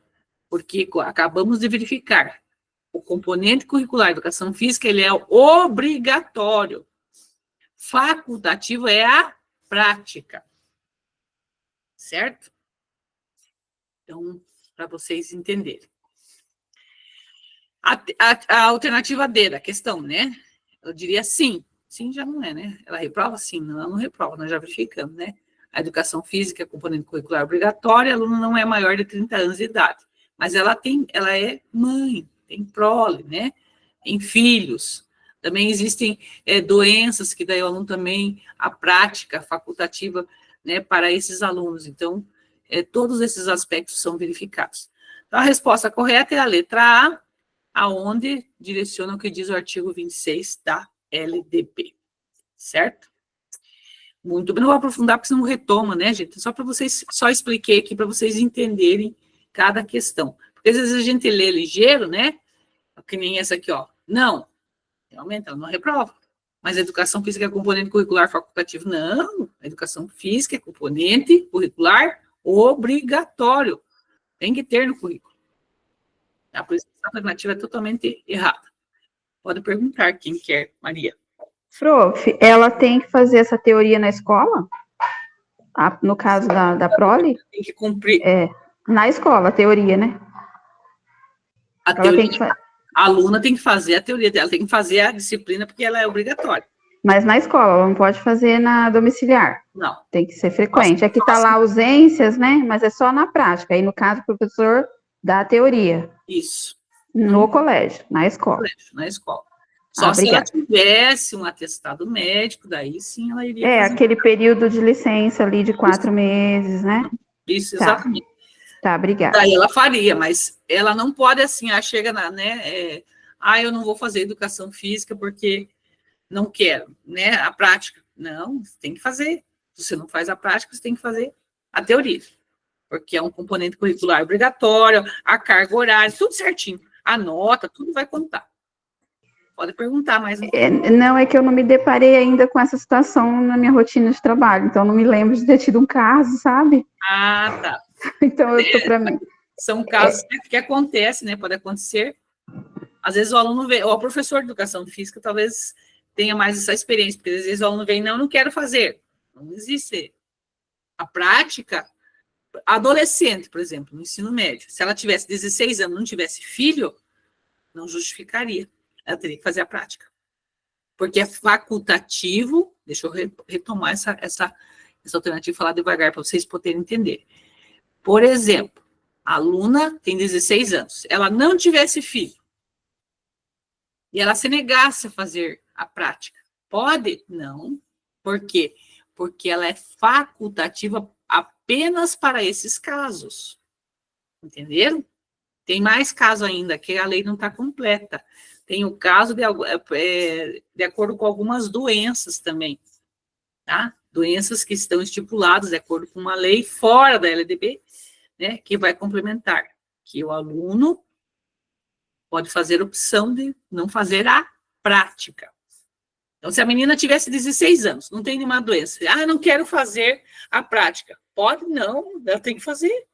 Porque acabamos de verificar, o componente curricular educação física, ele é obrigatório. Facultativo é a prática. Certo? Então, para vocês entenderem. A alternativa D da questão, né? Eu diria sim. Sim já não é, né? Ela reprova? Sim, não, ela não reprova, nós já verificamos, né? A educação física é componente curricular obrigatória, a aluna não é maior de 30 anos de idade. Mas ela é mãe, tem prole, né? Tem filhos. Também existem doenças que daí o aluno também, a prática facultativa, né, para esses alunos. Então, todos esses aspectos são verificados. Então, a resposta correta é a letra A, aonde direciona o que diz o artigo 26 da LDB. Certo? Muito bem. Não vou aprofundar, porque senão retoma, né, gente? Só para vocês, só expliquei aqui para vocês entenderem cada questão. Porque às vezes a gente lê ligeiro, né? Que nem essa aqui, ó. Não, realmente ela não reprova. Mas a educação física é componente curricular facultativo. Não, a educação física é componente curricular obrigatório. Tem que ter no currículo. Tá? Por isso que essa alternativa é totalmente errada. Pode perguntar quem quer, Maria. Prof, ela tem que fazer essa teoria na escola? No caso da prole? Tem que cumprir. Na escola, a teoria, né? A aluna tem que fazer a teoria dela, tem que fazer a disciplina, porque ela é obrigatória. Mas na escola, ela não pode fazer na domiciliar? Não. Tem que ser frequente. Aqui está lá ausências, né? Mas é só na prática. Aí, no caso, o professor dá a teoria. Isso. No colégio, na escola. Na escola. Só se ela tivesse um atestado médico, daí sim ela iria fazer. Aquele período de licença ali de 4 meses, né? Isso, exatamente. Tá, obrigada. Daí ela faria, mas ela não pode, assim, chega né, eu não vou fazer educação física porque não quero, né, a prática. Não, você tem que fazer. Se você não faz a prática, você tem que fazer a teoria, porque é um componente curricular obrigatório, a carga horária, tudo certinho. A nota, tudo vai contar. Pode perguntar mais. Não, é que eu não me deparei ainda com essa situação na minha rotina de trabalho, então não me lembro de ter tido um caso, sabe? Ah, tá. Então eu tô para mim. São casos que acontecem, né? Pode acontecer. Às vezes o aluno vê, ou o professor de educação física talvez tenha mais essa experiência, porque às vezes o aluno vem, não quero fazer. Não existe. A prática, adolescente, por exemplo, no ensino médio, se ela tivesse 16 anos, não tivesse filho, não justificaria. Ela teria que fazer a prática. Porque é facultativo, deixa eu retomar essa alternativa e falar devagar para vocês poderem entender. Por exemplo, a aluna tem 16 anos, ela não tivesse filho, e ela se negasse a fazer a prática, pode? Não. Por quê? Porque ela é facultativa apenas para esses casos. Entenderam? Tem mais caso ainda, que a lei não está completa. Tem o caso de acordo com algumas doenças também, tá? Doenças que estão estipuladas de acordo com uma lei fora da LDB, né, que vai complementar, que o aluno pode fazer opção de não fazer a prática. Então, se a menina tivesse 16 anos, não tem nenhuma doença, não quero fazer a prática. Pode? Não, ela tem que fazer.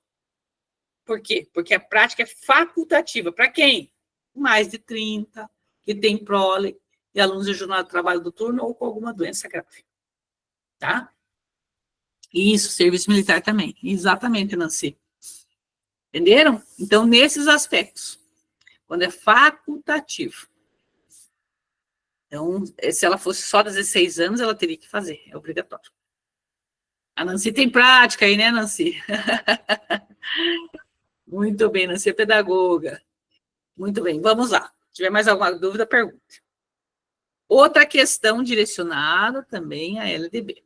Por quê? Porque a prática é facultativa. Para quem? Mais de 30, que tem prole, e alunos de jornada de trabalho do turno ou com alguma doença grave. Tá? Isso, serviço militar também. Exatamente, Nancy. Entenderam? Então, nesses aspectos, quando é facultativo. Então, se ela fosse só 16 anos, ela teria que fazer, é obrigatório. A Nancy tem prática aí, né, Nancy? Muito bem, Nancy é pedagoga. Muito bem, vamos lá. Se tiver mais alguma dúvida, pergunte. Outra questão direcionada também à LDB.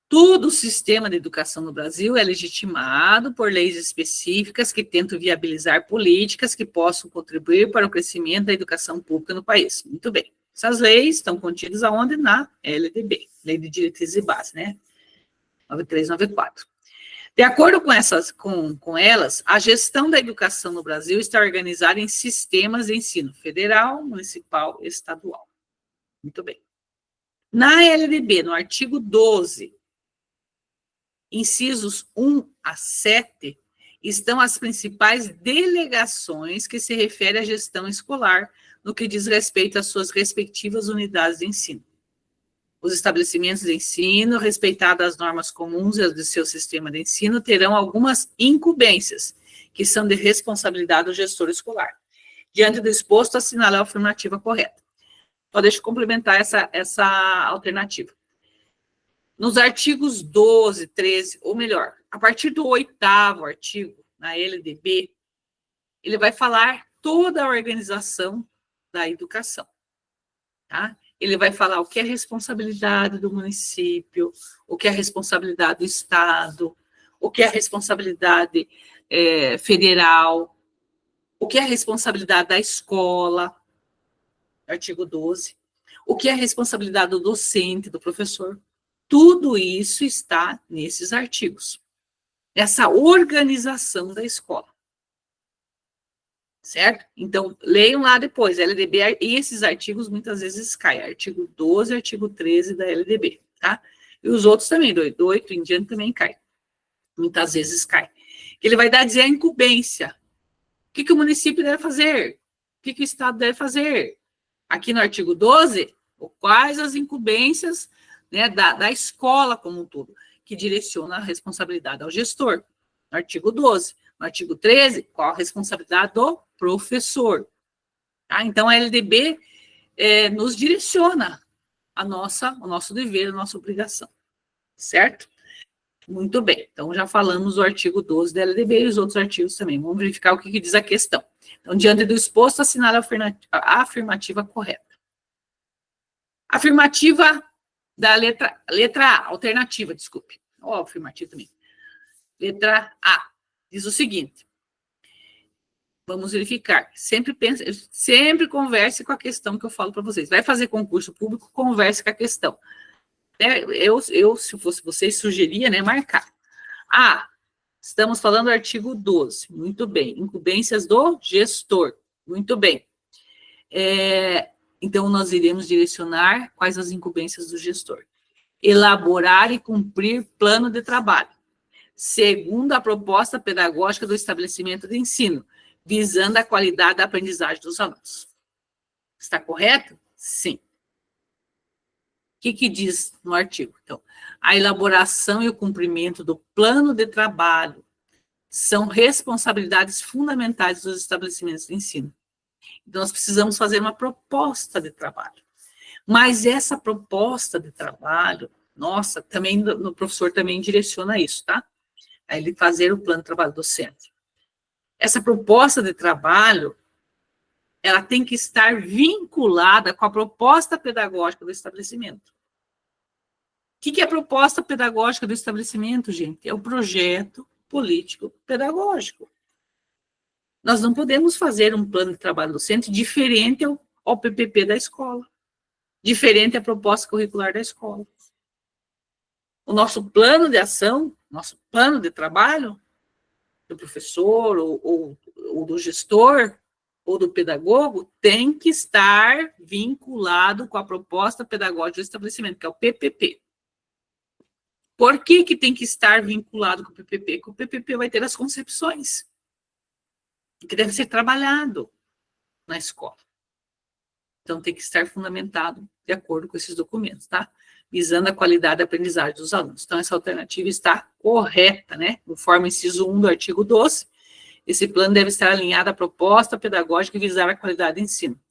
Todo o sistema de educação no Brasil é legitimado por leis específicas que tentam viabilizar políticas que possam contribuir para o crescimento da educação pública no país. Muito bem. Essas leis estão contidas aonde? Na LDB, Lei de Diretrizes e Bases, né? 9394. De acordo com elas, a gestão da educação no Brasil está organizada em sistemas de ensino federal, municipal e estadual. Muito bem. Na LDB, no artigo 12, incisos 1 a 7, estão as principais delegações que se referem à gestão escolar, no que diz respeito às suas respectivas unidades de ensino. Os estabelecimentos de ensino, respeitadas as normas comuns de seu sistema de ensino, terão algumas incumbências, que são de responsabilidade do gestor escolar. Diante do exposto, assinalar a afirmativa correta. Então, deixa eu complementar essa alternativa. Nos artigos 12, 13, ou melhor, a partir do 8º artigo, na LDB, ele vai falar toda a organização da educação, tá? Ele vai falar o que é responsabilidade do município, o que é responsabilidade do Estado, o que é responsabilidade federal, o que é responsabilidade da escola, artigo 12, o que é responsabilidade do docente, do professor. Tudo isso está nesses artigos. Essa organização da escola. Certo? Então, leiam lá depois, LDB, e esses artigos muitas vezes caem, artigo 12, artigo 13 da LDB, tá? E os outros também, do 8 em diante também caem, muitas vezes caem. Ele vai dizer a incumbência, o que o município deve fazer, o que o Estado deve fazer. Aqui no artigo 12, quais as incumbências, né, da escola como um todo, que direciona a responsabilidade ao gestor, no artigo 12. No artigo 13, qual a responsabilidade do professor? Tá? Então, a LDB nos direciona o nosso dever, a nossa obrigação, certo? Muito bem, então já falamos do artigo 12 da LDB e os outros artigos também. Vamos verificar o que diz a questão. Então, diante do exposto, assinale a afirmativa correta. Afirmativa da letra A, alternativa, desculpe. Afirmativa também. Letra A, diz o seguinte. Vamos verificar. Sempre converse com a questão que eu falo para vocês. Vai fazer concurso público, converse com a questão. Eu, se fosse vocês, sugeria, né, marcar. Estamos falando do artigo 12. Muito bem. Incumbências do gestor. Muito bem. Então, nós iremos direcionar quais as incumbências do gestor. Elaborar e cumprir plano de trabalho, segundo a proposta pedagógica do estabelecimento de ensino, visando a qualidade da aprendizagem dos alunos. Está correto? Sim. O que diz no artigo? Então, a elaboração e o cumprimento do plano de trabalho são responsabilidades fundamentais dos estabelecimentos de ensino. Então, nós precisamos fazer uma proposta de trabalho. Mas essa proposta de trabalho, nossa, também o professor também direciona isso, tá? A ele fazer o plano de trabalho docente. Essa proposta de trabalho, ela tem que estar vinculada com a proposta pedagógica do estabelecimento. O que é a proposta pedagógica do estabelecimento, gente? É o projeto político pedagógico. Nós não podemos fazer um plano de trabalho docente diferente ao PPP da escola, diferente à proposta curricular da escola. O nosso plano de ação, nosso plano de trabalho, do professor, ou do gestor, ou do pedagogo, tem que estar vinculado com a proposta pedagógica do estabelecimento, que é o PPP. Por que tem que estar vinculado com o PPP? Porque o PPP vai ter as concepções que deve ser trabalhado na escola. Então, tem que estar fundamentado de acordo com esses documentos, tá? Visando a qualidade da aprendizagem dos alunos. Então, essa alternativa está correta, né? Conforme inciso 1 do artigo 12, esse plano deve estar alinhado à proposta pedagógica e visar a qualidade do ensino.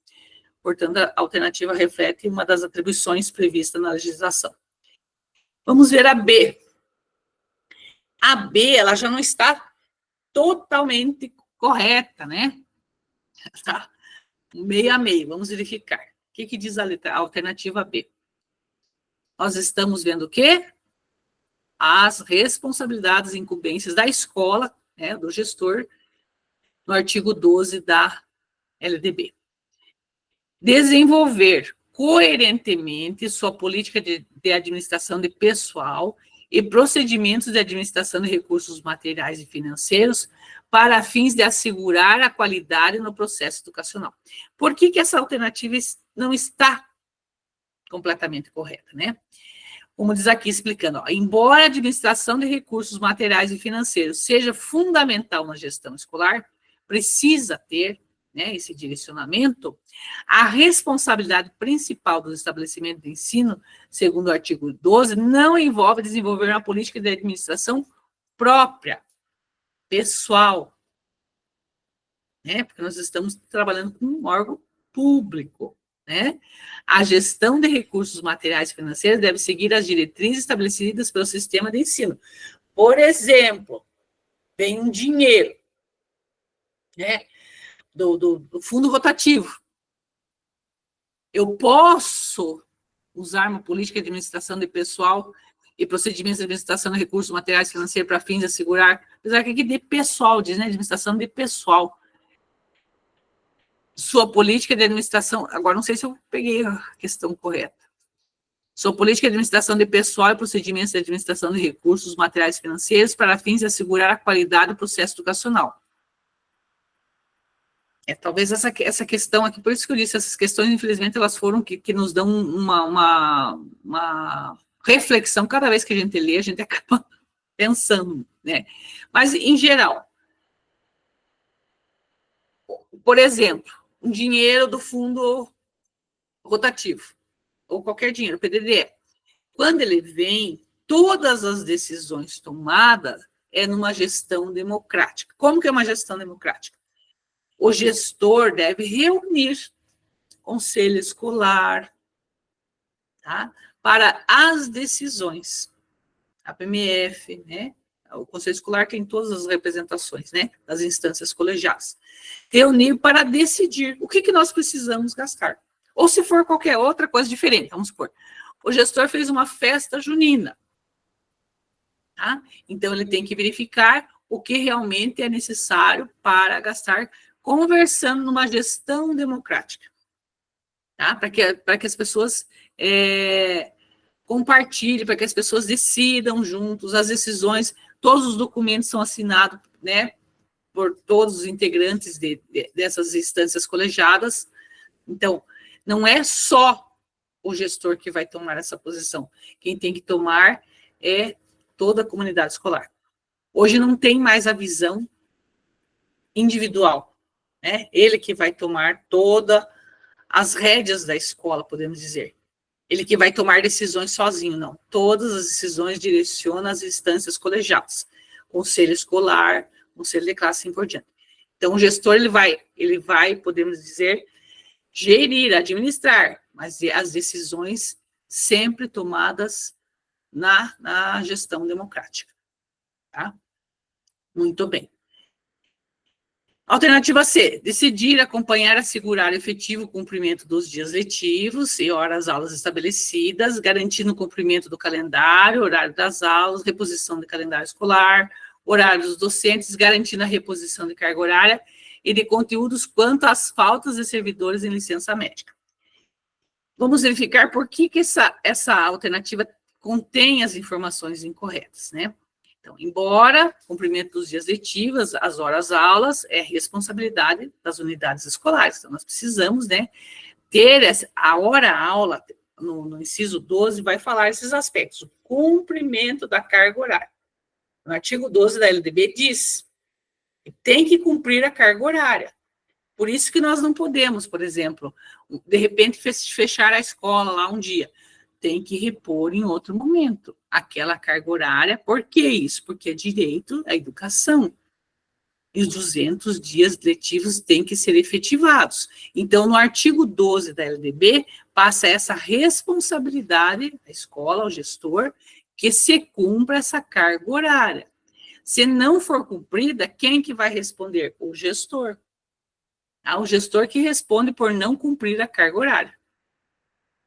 Portanto, a alternativa reflete uma das atribuições previstas na legislação. Vamos ver a B. A B, ela já não está totalmente correta, né? Tá meio a meio, vamos verificar. O que diz a alternativa B? Nós estamos vendo o quê? As responsabilidades e incumbências da escola, né, do gestor, no artigo 12 da LDB. Desenvolver coerentemente sua política de administração de pessoal e procedimentos de administração de recursos materiais e financeiros para fins de assegurar a qualidade no processo educacional. Por que essa alternativa não está completamente correta, né? Como diz aqui, explicando, embora a administração de recursos materiais e financeiros seja fundamental na gestão escolar, precisa ter, né, esse direcionamento, a responsabilidade principal do estabelecimento de ensino, segundo o artigo 12, não envolve desenvolver uma política de administração própria, pessoal, né, porque nós estamos trabalhando com um órgão público, né? A gestão de recursos materiais e financeiros deve seguir as diretrizes estabelecidas pelo sistema de ensino. Por exemplo, tem um dinheiro, né, do fundo rotativo. Eu posso usar uma política de administração de pessoal e procedimentos de administração de recursos materiais e financeiros para fins de assegurar, apesar que aqui de pessoal, diz, né, administração de pessoal. Sua política de administração, agora não sei se eu peguei a questão correta. Sua política de administração de pessoal e procedimentos de administração de recursos materiais e financeiros para fins de assegurar a qualidade do processo educacional. Talvez essa questão aqui, por isso que eu disse, essas questões, infelizmente, elas foram que nos dão uma reflexão, cada vez que a gente lê, a gente acaba pensando, né? Mas, em geral, por exemplo, um dinheiro do fundo rotativo, ou qualquer dinheiro, PDDE, quando ele vem, todas as decisões tomadas é numa gestão democrática. Como que é uma gestão democrática? O gestor deve reunir conselho escolar, tá, para as decisões. a PMF, né? O Conselho Escolar tem todas as representações, né, das instâncias colegiadas. Reunir para decidir o que nós precisamos gastar. Ou se for qualquer outra coisa diferente, vamos supor. O gestor fez uma festa junina. Tá? Então, ele tem que verificar o que realmente é necessário para gastar, conversando numa gestão democrática. Tá? Para que as pessoas compartilhem, para que as pessoas decidam juntos as decisões, todos os documentos são assinados, né, por todos os integrantes dessas instâncias colegiadas. Então, não é só o gestor que vai tomar essa posição. Quem tem que tomar é toda a comunidade escolar. Hoje não tem mais a visão individual, né? Ele que vai tomar todas as rédeas da escola, podemos dizer. Ele que vai tomar decisões sozinho, não. Todas as decisões direcionam as instâncias colegiadas, conselho escolar, conselho de classe, assim por diante. Então, o gestor, ele vai, podemos dizer, gerir, administrar, mas as decisões sempre tomadas na gestão democrática. Tá? Muito bem. Alternativa C, decidir, acompanhar, assegurar o efetivo cumprimento dos dias letivos e horas-aulas estabelecidas, garantindo o cumprimento do calendário, horário das aulas, reposição do calendário escolar, horário dos docentes, garantindo a reposição de carga horária e de conteúdos quanto às faltas de servidores em licença médica. Vamos verificar por que essa alternativa contém as informações incorretas, né? Então, embora o cumprimento dos dias letivos, as horas-aulas, é responsabilidade das unidades escolares. Então, nós precisamos, né, ter a hora-aula, no inciso 12, vai falar esses aspectos. O cumprimento da carga horária. No artigo 12 da LDB diz que tem que cumprir a carga horária. Por isso que nós não podemos, por exemplo, de repente fechar a escola lá um dia. Tem que repor em outro momento aquela carga horária. Por que isso? Porque é direito à educação. E os 200 dias letivos têm que ser efetivados. Então, no artigo 12 da LDB, passa essa responsabilidade à escola, ao gestor, que se cumpra essa carga horária. Se não for cumprida, quem que vai responder? O gestor. O gestor que responde por não cumprir a carga horária.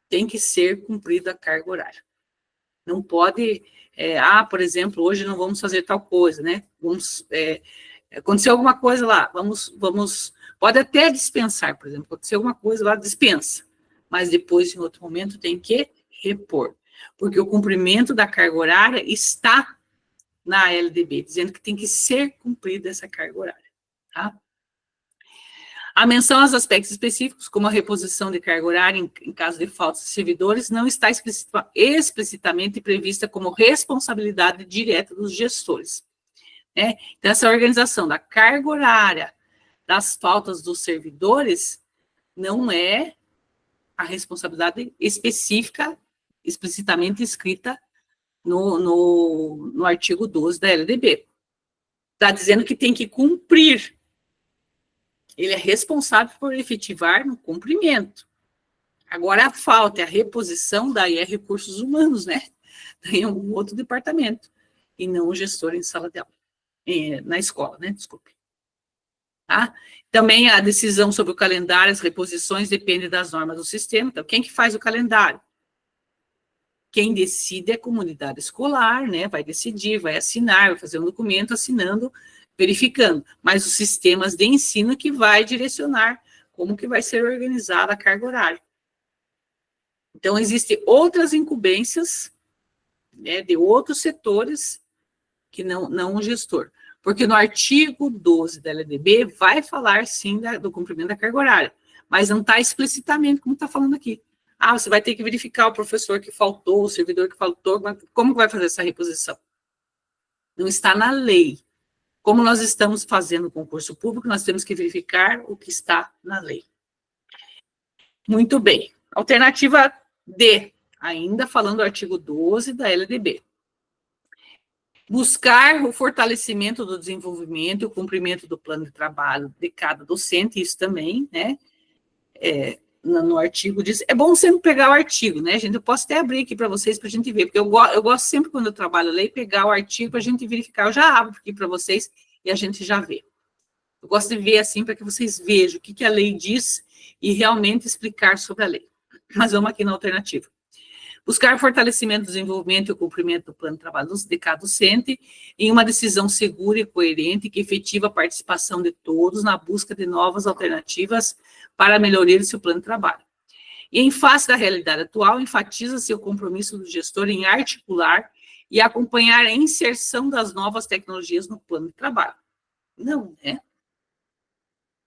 Tem que ser cumprida a carga horária. Não pode, por exemplo, hoje não vamos fazer tal coisa, né? Aconteceu alguma coisa lá, pode até dispensar, por exemplo, aconteceu alguma coisa lá, dispensa, mas depois, em outro momento, tem que repor, porque o cumprimento da carga horária está na LDB, dizendo que tem que ser cumprida essa carga horária, tá? A menção aos aspectos específicos, como a reposição de carga horária em caso de falta de servidores, não está explicitamente prevista como responsabilidade direta dos gestores. Né? Então, essa organização da carga horária das faltas dos servidores não é a responsabilidade específica, explicitamente escrita no artigo 12 da LDB. Está dizendo que tem que cumprir. Ele é responsável por efetivar no cumprimento. Agora, a falta, a reposição, daí é recursos humanos, né? Daí é um outro departamento, e não o gestor em sala de aula, na escola, né? Desculpe. Tá? Também a decisão sobre o calendário, as reposições, depende das normas do sistema. Então, quem que faz o calendário? Quem decide é a comunidade escolar, né? Vai decidir, vai assinar, vai fazer um documento assinando, verificando, mas os sistemas de ensino que vai direcionar como que vai ser organizada a carga horária. Então, existem outras incumbências, né, de outros setores que não o gestor. Porque no artigo 12 da LDB vai falar, sim, do cumprimento da carga horária, mas não está explicitamente como está falando aqui. Você vai ter que verificar o professor que faltou, o servidor que faltou, mas como vai fazer essa reposição? Não está na lei. Como nós estamos fazendo concurso público, nós temos que verificar o que está na lei. Muito bem. Alternativa D, ainda falando do artigo 12 da LDB. Buscar o fortalecimento do desenvolvimento e o cumprimento do plano de trabalho de cada docente, isso também, né? no artigo diz, é bom sempre pegar o artigo, né, gente? Eu posso até abrir aqui para vocês, para a gente ver, porque eu gosto sempre, quando eu trabalho lei, pegar o artigo para a gente verificar. Eu já abro aqui para vocês e a gente já vê. Eu gosto de ver assim, para que vocês vejam o que a lei diz e realmente explicar sobre a lei. Mas vamos aqui na alternativa. Buscar fortalecimento, desenvolvimento e o cumprimento do plano de trabalho de cada docente em uma decisão segura e coerente que efetiva a participação de todos na busca de novas alternativas para a melhoria do seu plano de trabalho. E em face da realidade atual, enfatiza-se o compromisso do gestor em articular e acompanhar a inserção das novas tecnologias no plano de trabalho. Não, né?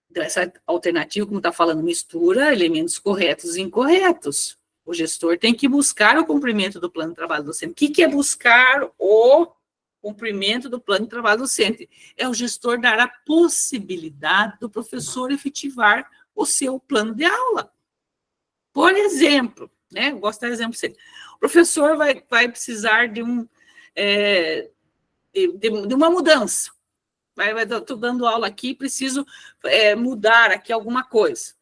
Então, essa alternativa, como está falando, mistura elementos corretos e incorretos. O gestor tem que buscar o cumprimento do plano de trabalho docente. O que é buscar o cumprimento do plano de trabalho docente? É o gestor dar a possibilidade do professor efetivar o seu plano de aula. Por exemplo, né? Eu gosto de dar exemplo sempre. O professor vai precisar de uma mudança. Estou dando aula aqui, preciso mudar aqui alguma coisa.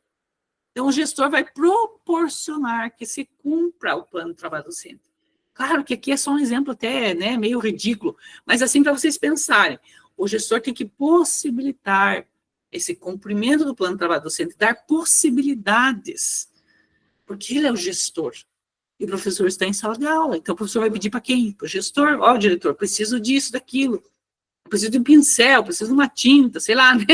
Então, o gestor vai proporcionar que se cumpra o plano de trabalho docente. Claro que aqui é só um exemplo até, né, meio ridículo, mas assim para vocês pensarem. O gestor tem que possibilitar esse cumprimento do plano de trabalho docente, dar possibilidades, porque ele é o gestor. E o professor está em sala de aula, então o professor vai pedir para quem? Para o gestor. Ó, diretor, preciso disso, daquilo. Preciso de um pincel, preciso de uma tinta, sei lá, né?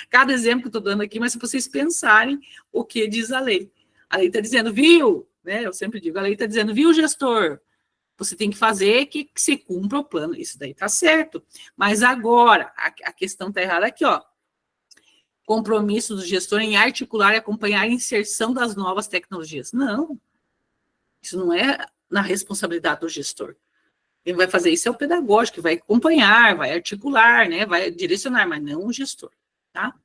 Cada exemplo que eu estou dando aqui, mas se vocês pensarem o que diz a lei. A lei está dizendo, viu? Né? Eu sempre digo, a lei está dizendo, viu, gestor? Você tem que fazer que se cumpra o plano. Isso daí está certo. Mas agora, a questão está errada aqui, ó. Compromisso do gestor em articular e acompanhar a inserção das novas tecnologias. Não. Isso não é na responsabilidade do gestor. Quem vai fazer isso é o pedagógico, que vai acompanhar, vai articular, né, vai direcionar, mas não o gestor, tá?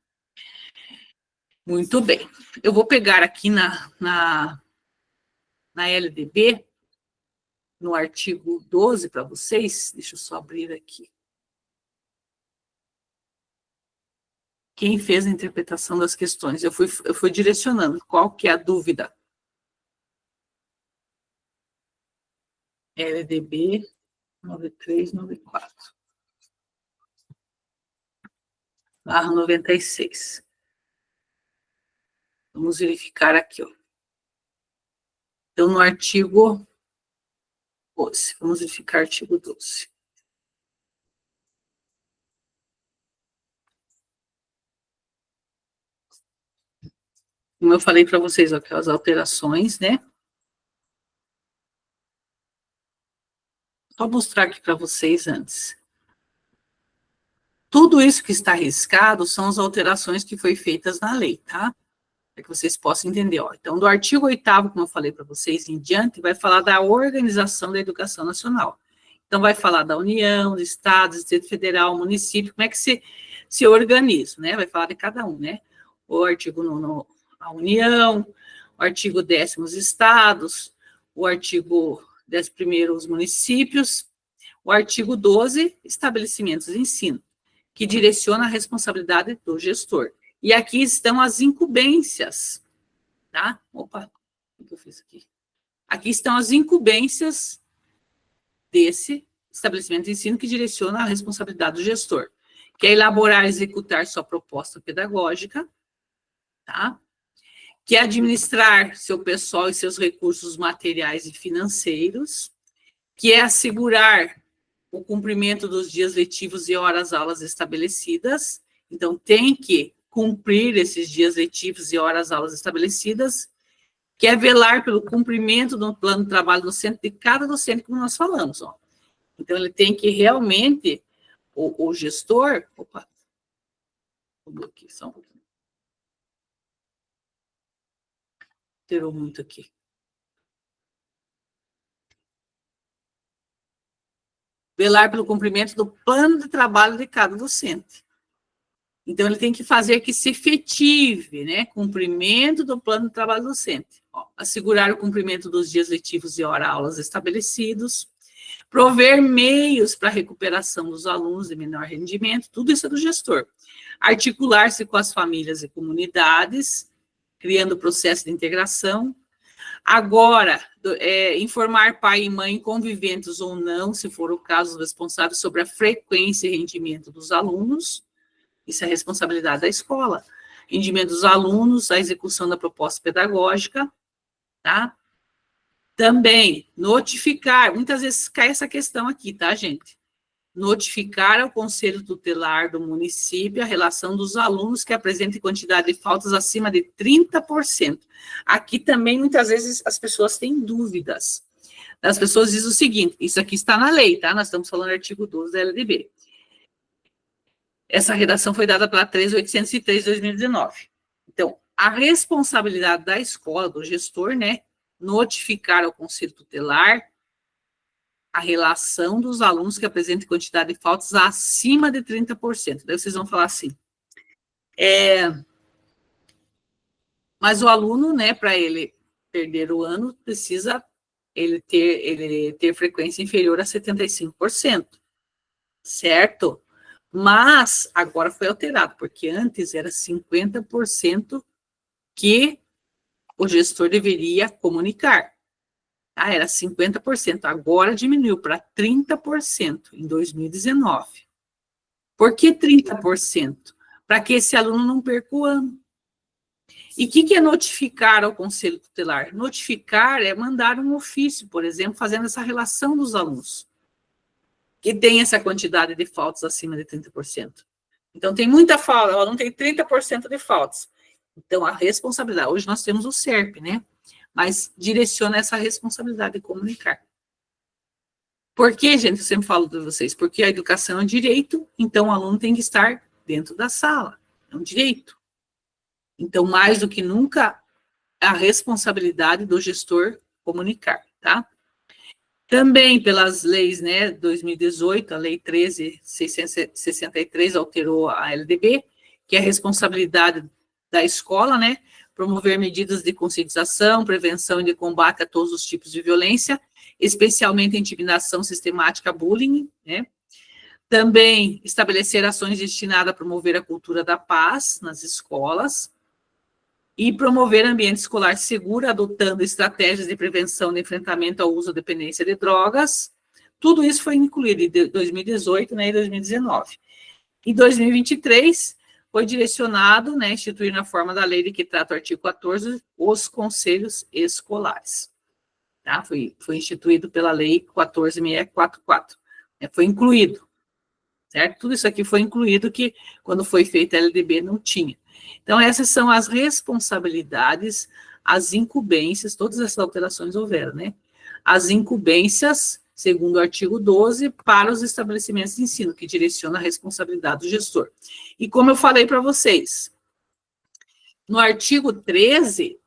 Muito bem. Eu vou pegar aqui na LDB, no artigo 12 para vocês, deixa eu só abrir aqui. Quem fez a interpretação das questões? Eu fui direcionando. Qual que é a dúvida? LDB 9394. /96. Vamos verificar aqui, ó. Então, no artigo 12. Vamos verificar o artigo 12. Como eu falei para vocês, aquelas alterações, né? Só mostrar aqui para vocês antes. Tudo isso que está riscado são as alterações que foram feitas na lei, tá? Para que vocês possam entender. Ó. Então, do artigo 8º, como eu falei para vocês, em diante, vai falar da organização da educação nacional. Então, vai falar da União, do Estado, Distrito Federal, município, como é que se organiza, né? Vai falar de cada um, né? O artigo 9, a União, o artigo 10º, os estados, o artigo 11º, os municípios, o artigo 12, estabelecimentos de ensino, que direciona a responsabilidade do gestor. E aqui estão as incumbências, tá? Opa, o que eu fiz aqui? Aqui estão as incumbências desse estabelecimento de ensino que direciona a responsabilidade do gestor, que é elaborar e executar sua proposta pedagógica, tá? Que é administrar seu pessoal e seus recursos materiais e financeiros, que é assegurar o cumprimento dos dias letivos e horas-aulas estabelecidas. Então, tem que cumprir esses dias letivos e horas-aulas estabelecidas, que é velar pelo cumprimento do plano de trabalho docente de cada docente, como nós falamos. Ó. Então, ele tem que realmente, o gestor... Opa, vou aqui, só um pouquinho. Alterou muito aqui. Velar pelo cumprimento do plano de trabalho de cada docente. Então, ele tem que fazer que se efetive, né, cumprimento do plano de trabalho docente. Ó, assegurar o cumprimento dos dias letivos e hora-aulas estabelecidos, prover meios para a recuperação dos alunos de menor rendimento, tudo isso é do gestor. Articular-se com as famílias e comunidades, criando o processo de integração. Agora, informar pai e mãe, conviventes ou não, se for o caso, responsáveis sobre a frequência e rendimento dos alunos. Isso é responsabilidade da escola. Rendimento dos alunos, a execução da proposta pedagógica, tá? Também, notificar, muitas vezes cai essa questão aqui, tá, gente? Notificar ao Conselho Tutelar do município a relação dos alunos que apresentem quantidade de faltas acima de 30%. Aqui também, muitas vezes, as pessoas têm dúvidas. As pessoas dizem o seguinte, isso aqui está na lei, tá? Nós estamos falando do artigo 12 da LDB. Essa redação foi dada pela 13.803 de 2019. Então, a responsabilidade da escola, do gestor, né, notificar ao Conselho Tutelar a relação dos alunos que apresentem quantidade de faltas acima de 30%. Daí vocês vão falar assim, mas o aluno, né, para ele perder o ano, precisa ele ter frequência inferior a 75%, certo? Mas agora foi alterado, porque antes era 50% que o gestor deveria comunicar. Era 50%, agora diminuiu para 30% em 2019. Por que 30%? Para que esse aluno não perca o ano. E o que é notificar ao Conselho Tutelar? Notificar é mandar um ofício, por exemplo, fazendo essa relação dos alunos, que tem essa quantidade de faltas acima de 30%. Então, tem muita falta, o aluno tem 30% de faltas. Então, a responsabilidade, hoje nós temos o SERP, né? Mas direciona essa responsabilidade de comunicar. Por que, gente, eu sempre falo para vocês? Porque a educação é um direito, então o aluno tem que estar dentro da sala, é um direito. Então, mais do que nunca, a responsabilidade do gestor comunicar, tá? Também pelas leis, né, 2018, a lei 13.663 alterou a LDB, que é a responsabilidade da escola, né, promover medidas de conscientização, prevenção e de combate a todos os tipos de violência, especialmente a intimidação sistemática, bullying, né? Também estabelecer ações destinadas a promover a cultura da paz nas escolas e promover ambiente escolar seguro, adotando estratégias de prevenção de enfrentamento ao uso da dependência de drogas. Tudo isso foi incluído em 2018, né, e 2019. Em 2023, foi direcionado, né, instituir na forma da lei de que trata o artigo 14, os conselhos escolares. Tá? Foi instituído pela lei 14.644. Foi incluído, certo? Tudo isso aqui foi incluído, que quando foi feita a LDB não tinha. Então, essas são as responsabilidades, as incumbências, todas essas alterações houveram, né? As incumbências, segundo o artigo 12, para os estabelecimentos de ensino, que direciona a responsabilidade do gestor. E como eu falei para vocês, no artigo 13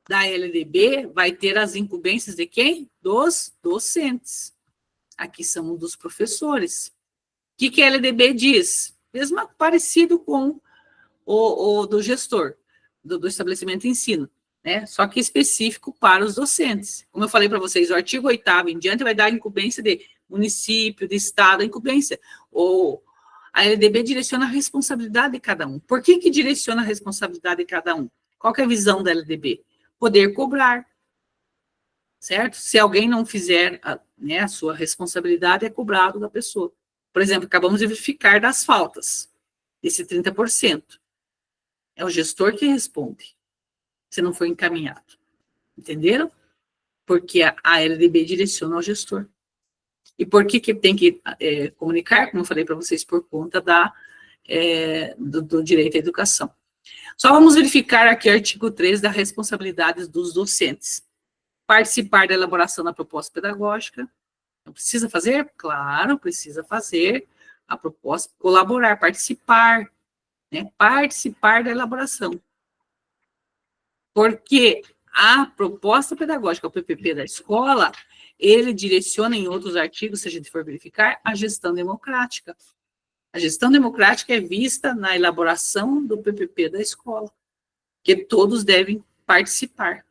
da LDB, vai ter as incumbências de quem? Dos docentes. Aqui são dos professores. O que a LDB diz? Mesmo parecido com o do gestor, do estabelecimento de ensino, né? Só que específico para os docentes. Como eu falei para vocês, o artigo 8º em diante vai dar incumbência de município, de estado, a incumbência. Ou a LDB direciona a responsabilidade de cada um. Por que direciona a responsabilidade de cada um? Qual que é a visão da LDB? Poder cobrar, certo? Se alguém não fizer né, a sua responsabilidade, é cobrado da pessoa. Por exemplo, acabamos de verificar das faltas, esse 30%. É o gestor que responde, se não foi encaminhado. Entenderam? Porque a LDB direciona ao gestor. E por que tem que comunicar? Como eu falei para vocês, por conta do direito à educação. Só vamos verificar aqui o artigo 13 da responsabilidade dos docentes. Participar da elaboração da proposta pedagógica. Não precisa fazer? Claro, precisa fazer a proposta, colaborar, participar, né? Participar da elaboração. Porque a proposta pedagógica, o PPP da escola, ele direciona em outros artigos, se a gente for verificar, a gestão democrática. A gestão democrática é vista na elaboração do PPP da escola, que todos devem participar.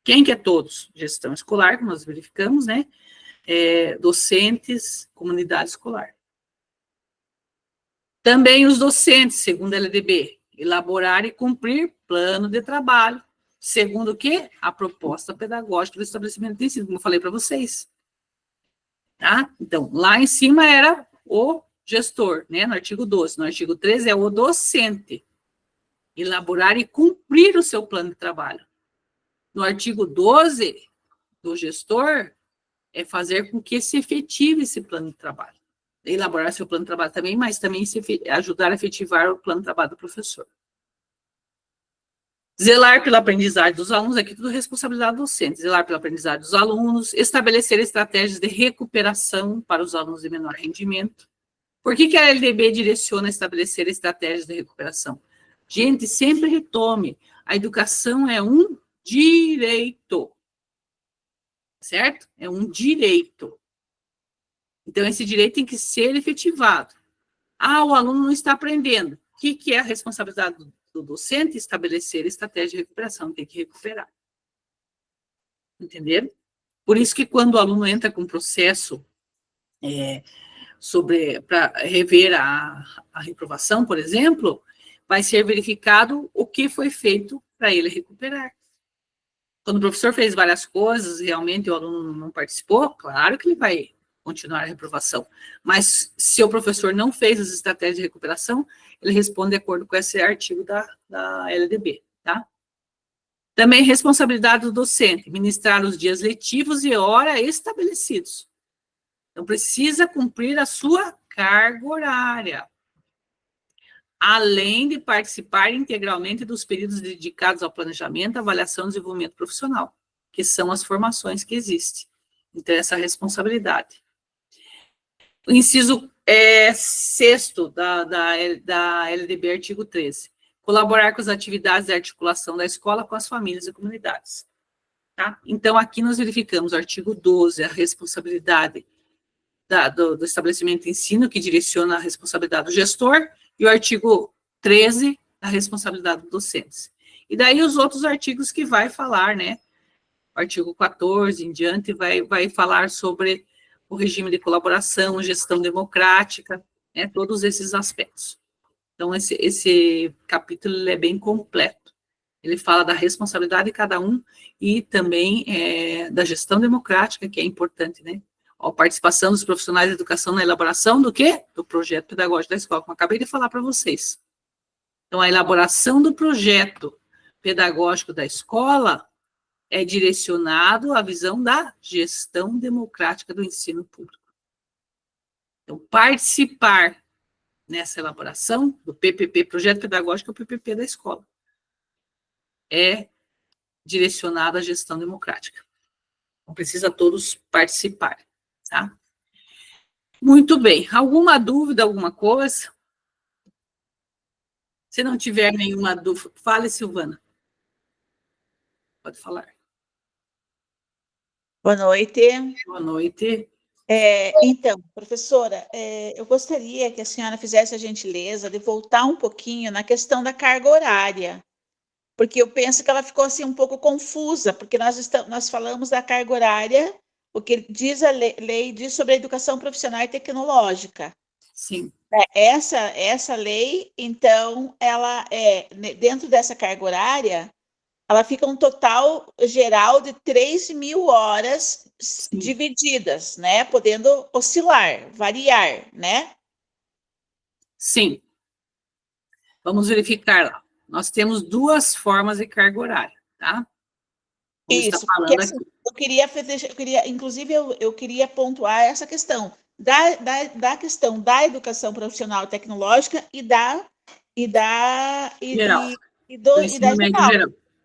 Quem que é todos? Gestão escolar, que nós verificamos, né? Docentes, comunidade escolar. Também os docentes, segundo a LDB, elaborar e cumprir plano de trabalho, segundo o quê? A proposta pedagógica do estabelecimento de ensino, como eu falei para vocês. Tá? Então, lá em cima era o gestor, né? No artigo 12. No artigo 13 é o docente. Elaborar e cumprir o seu plano de trabalho. No artigo 12, do gestor, é fazer com que se efetive esse plano de trabalho. Elaborar seu plano de trabalho também, mas também ajudar a efetivar o plano de trabalho do professor. Zelar pela aprendizagem dos alunos, aqui tudo responsabilidade do docente. Zelar pela aprendizagem dos alunos, estabelecer estratégias de recuperação para os alunos de menor rendimento. Por que a LDB direciona a estabelecer estratégias de recuperação? Gente, sempre retome, a educação é um direito, certo? É um direito. Então, esse direito tem que ser efetivado. Ah, o aluno não está aprendendo. O que é a responsabilidade do docente? Estabelecer estratégia de recuperação, tem que recuperar. Entenderam? Por isso que quando o aluno entra com processo para rever a reprovação, por exemplo, vai ser verificado o que foi feito para ele recuperar. Quando o professor fez várias coisas, realmente o aluno não participou, claro que ele vai continuar a reprovação. Mas se o professor não fez as estratégias de recuperação, ele responde de acordo com esse artigo da LDB, tá? Também responsabilidade do docente, ministrar os dias letivos e hora estabelecidos. Então, precisa cumprir a sua carga horária, além de participar integralmente dos períodos dedicados ao planejamento, avaliação e desenvolvimento profissional, que são as formações que existem. Então, essa responsabilidade. O inciso 6º da LDB, artigo 13. Colaborar com as atividades de articulação da escola com as famílias e comunidades. Tá? Então, aqui nós verificamos o artigo 12, a responsabilidade do estabelecimento de ensino, que direciona a responsabilidade do gestor, e o artigo 13, a responsabilidade dos docentes. E daí os outros artigos que vai falar, né? O artigo 14 em diante vai falar sobre o regime de colaboração, gestão democrática, né? Todos esses aspectos. Então, esse capítulo ele é bem completo. Ele fala da responsabilidade de cada um e também da gestão democrática, que é importante, né? A participação dos profissionais de educação na elaboração do quê? Do projeto pedagógico da escola, como eu acabei de falar para vocês. Então, a elaboração do projeto pedagógico da escola é direcionado à visão da gestão democrática do ensino público. Então, participar nessa elaboração do PPP, Projeto Pedagógico, é o PPP da escola, é direcionado à gestão democrática. Então, precisa todos participar. Tá? Muito bem. Alguma dúvida, alguma coisa? Se não tiver nenhuma dúvida, fale, Silvana. Pode falar. Boa noite. Boa noite. Então, professora, eu gostaria que a senhora fizesse a gentileza de voltar um pouquinho na questão da carga horária, porque eu penso que ela ficou assim um pouco confusa, porque nós falamos da carga horária, o que diz a lei diz sobre a educação profissional e tecnológica. Sim. Essa lei, então, ela dentro dessa carga horária, ela fica um total geral de 3.000 horas divididas, né? Podendo oscilar, variar, né? Sim. Vamos verificar lá. Nós temos duas formas de carga horária, tá? Isso, porque assim, eu queria pontuar essa questão da questão da educação profissional e tecnológica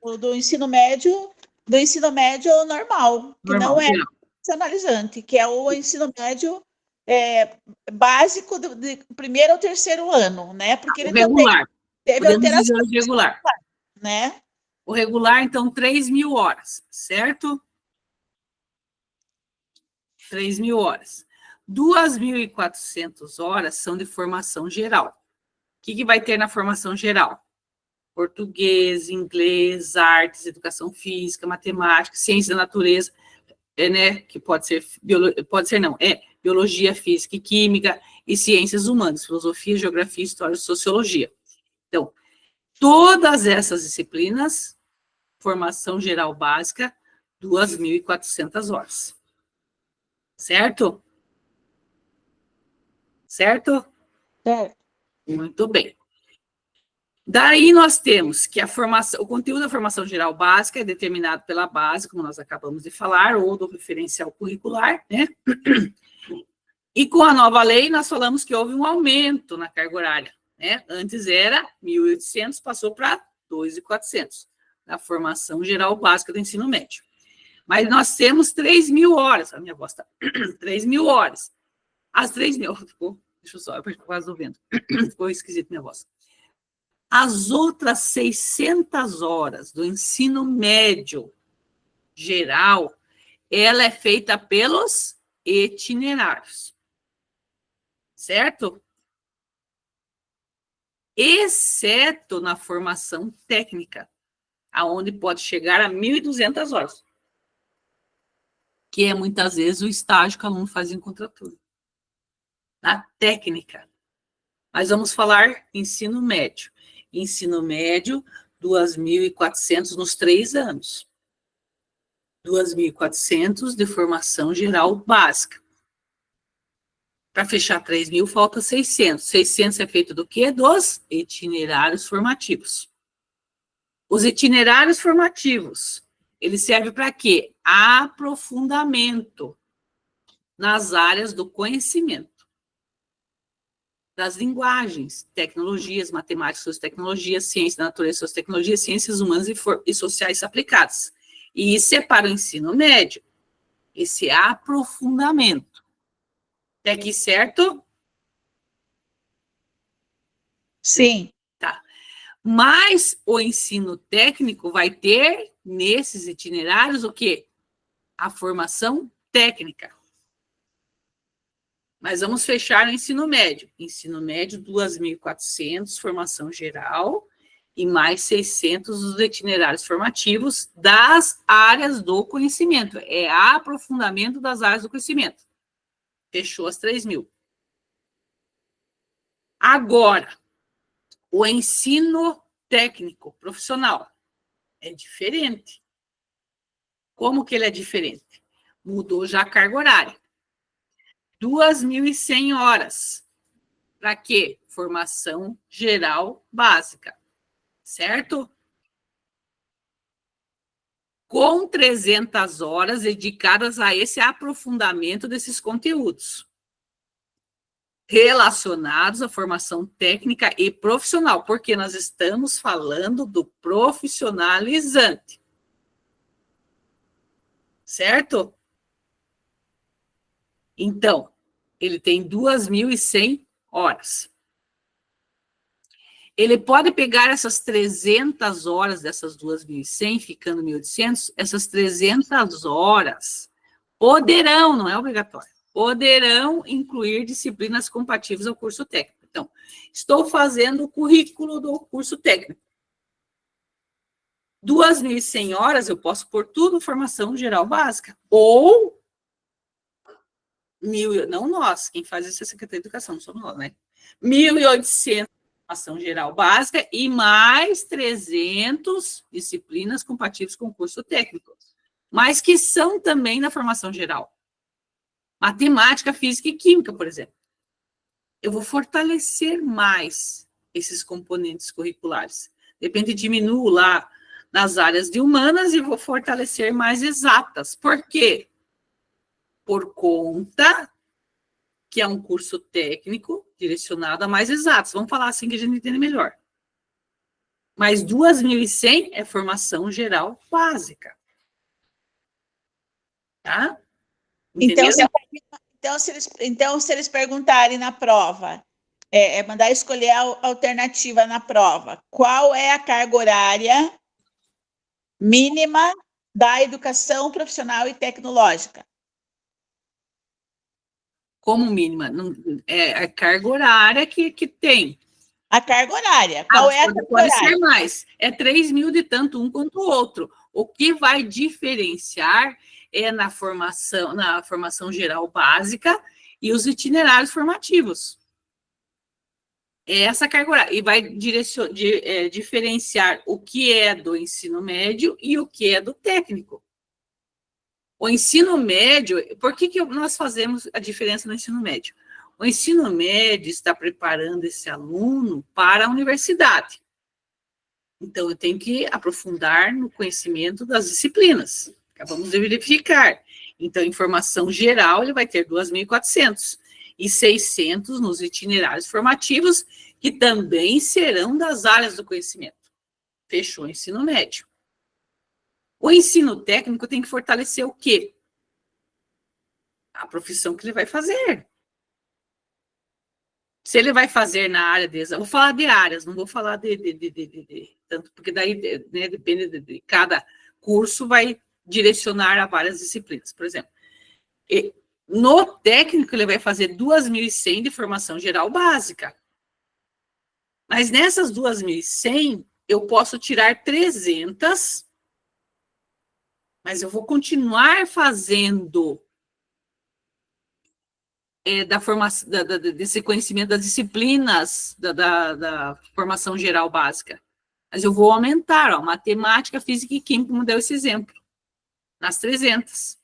do ensino médio normal, que não é profissionalizante, que é o ensino médio básico do primeiro ao terceiro ano, né? Porque ele regular. Também teve alteração regular, né? O regular, então, 3.000 horas, certo? 3.000 horas. 2.400 horas são de formação geral. O que vai ter na formação geral? Português, inglês, artes, educação física, matemática, ciência da natureza, né? Que pode ser biologia, física e química, e ciências humanas, filosofia, geografia, história e sociologia. Então, Todas essas disciplinas, formação geral básica, 2.400 horas. Certo? Certo? Certo. Muito bem. Daí nós temos que o conteúdo da formação geral básica é determinado pela base, como nós acabamos de falar, ou do referencial curricular, né? E com a nova lei, nós falamos que houve um aumento na carga horária, né? Antes era 1.800, passou para 2.400, na formação geral básica do ensino médio. Mas nós temos 3.000 horas, a minha voz está 3.000 horas. As 3.000, deixa eu só, eu estou quase ouvindo, ficou esquisito minha voz. As outras 600 horas do ensino médio geral, ela é feita pelos itinerários. Certo? Exceto na formação técnica, aonde pode chegar a 1.200 horas, que é muitas vezes o estágio que o aluno faz em contraturno. Na técnica. Mas vamos falar ensino médio. Ensino médio, 2.400 nos 3 anos. 2.400 de formação geral básica. Para fechar 3.000, falta 600. 600 é feito do quê? Dos itinerários formativos. Os itinerários formativos, eles servem para quê? Aprofundamento nas áreas do conhecimento. Das linguagens, tecnologias, matemática, suas tecnologias, ciência da natureza, suas tecnologias, ciências humanas e sociais aplicadas. E isso é para o ensino médio, esse aprofundamento. Até aqui, certo? Sim. Tá. Mas o ensino técnico vai ter, nesses itinerários, o quê? A formação técnica. Mas vamos fechar o ensino médio. Ensino médio, 2.400, formação geral, e mais 600 os itinerários formativos das áreas do conhecimento. É aprofundamento das áreas do conhecimento. Fechou as 3.000. Agora, o ensino técnico profissional é diferente. Como que ele é diferente? Mudou já a carga horária. 2.100 horas. Para quê? Formação geral básica. Certo? Com 300 horas dedicadas a esse aprofundamento desses conteúdos relacionados à formação técnica e profissional, porque nós estamos falando do profissionalizante. Certo? Então, ele tem 2.100 horas. Ele pode pegar essas 300 horas dessas 2.100, ficando 1.800, essas 300 horas poderão, não é obrigatório, poderão incluir disciplinas compatíveis ao curso técnico. Então, estou fazendo o currículo do curso técnico. 2.100 horas, eu posso pôr tudo formação geral básica, ou não nós, quem faz isso é a Secretaria de Educação, não somos nós, né? 1.800 formação geral básica e mais 300 disciplinas compatíveis com o curso técnico, mas que são também na formação geral. Matemática, física e química, por exemplo. Eu vou fortalecer mais esses componentes curriculares. De repente, diminuo lá nas áreas de humanas e vou fortalecer mais exatas. Por quê? Por conta que é um curso técnico direcionado a mais exatos. Vamos falar assim que a gente entende melhor. Mas 2.100 é formação geral básica. Tá? Então, se eles perguntarem na prova, mandar escolher a alternativa na prova, qual é a carga horária mínima da educação profissional e tecnológica? Como mínima? É a carga horária que tem. A carga horária. Qual é a carga pode horária? ser mais. É 3.000 de tanto um quanto o outro. O que vai diferenciar é na formação geral básica e os itinerários formativos. É essa carga horária. E vai diferenciar o que é do ensino médio e o que é do técnico. O ensino médio, por que nós fazemos a diferença no ensino médio? O ensino médio está preparando esse aluno para a universidade. Então, eu tenho que aprofundar no conhecimento das disciplinas. Acabamos de verificar. Então, informação geral, ele vai ter 2.400 e 600 nos itinerários formativos, que também serão das áreas do conhecimento. Fechou o ensino médio. O ensino técnico tem que fortalecer o quê? A profissão que ele vai fazer. Se ele vai fazer na área de... Vou falar de áreas, não vou falar de tanto, porque daí, né, depende de cada curso, vai direcionar a várias disciplinas. Por exemplo, no técnico, ele vai fazer 2.100 de formação geral básica. Mas nessas 2.100, eu posso tirar 300, mas eu vou continuar fazendo da formação, desse conhecimento das disciplinas da formação geral básica. Mas eu vou aumentar, ó, matemática, física e química, como deu esse exemplo, nas 300.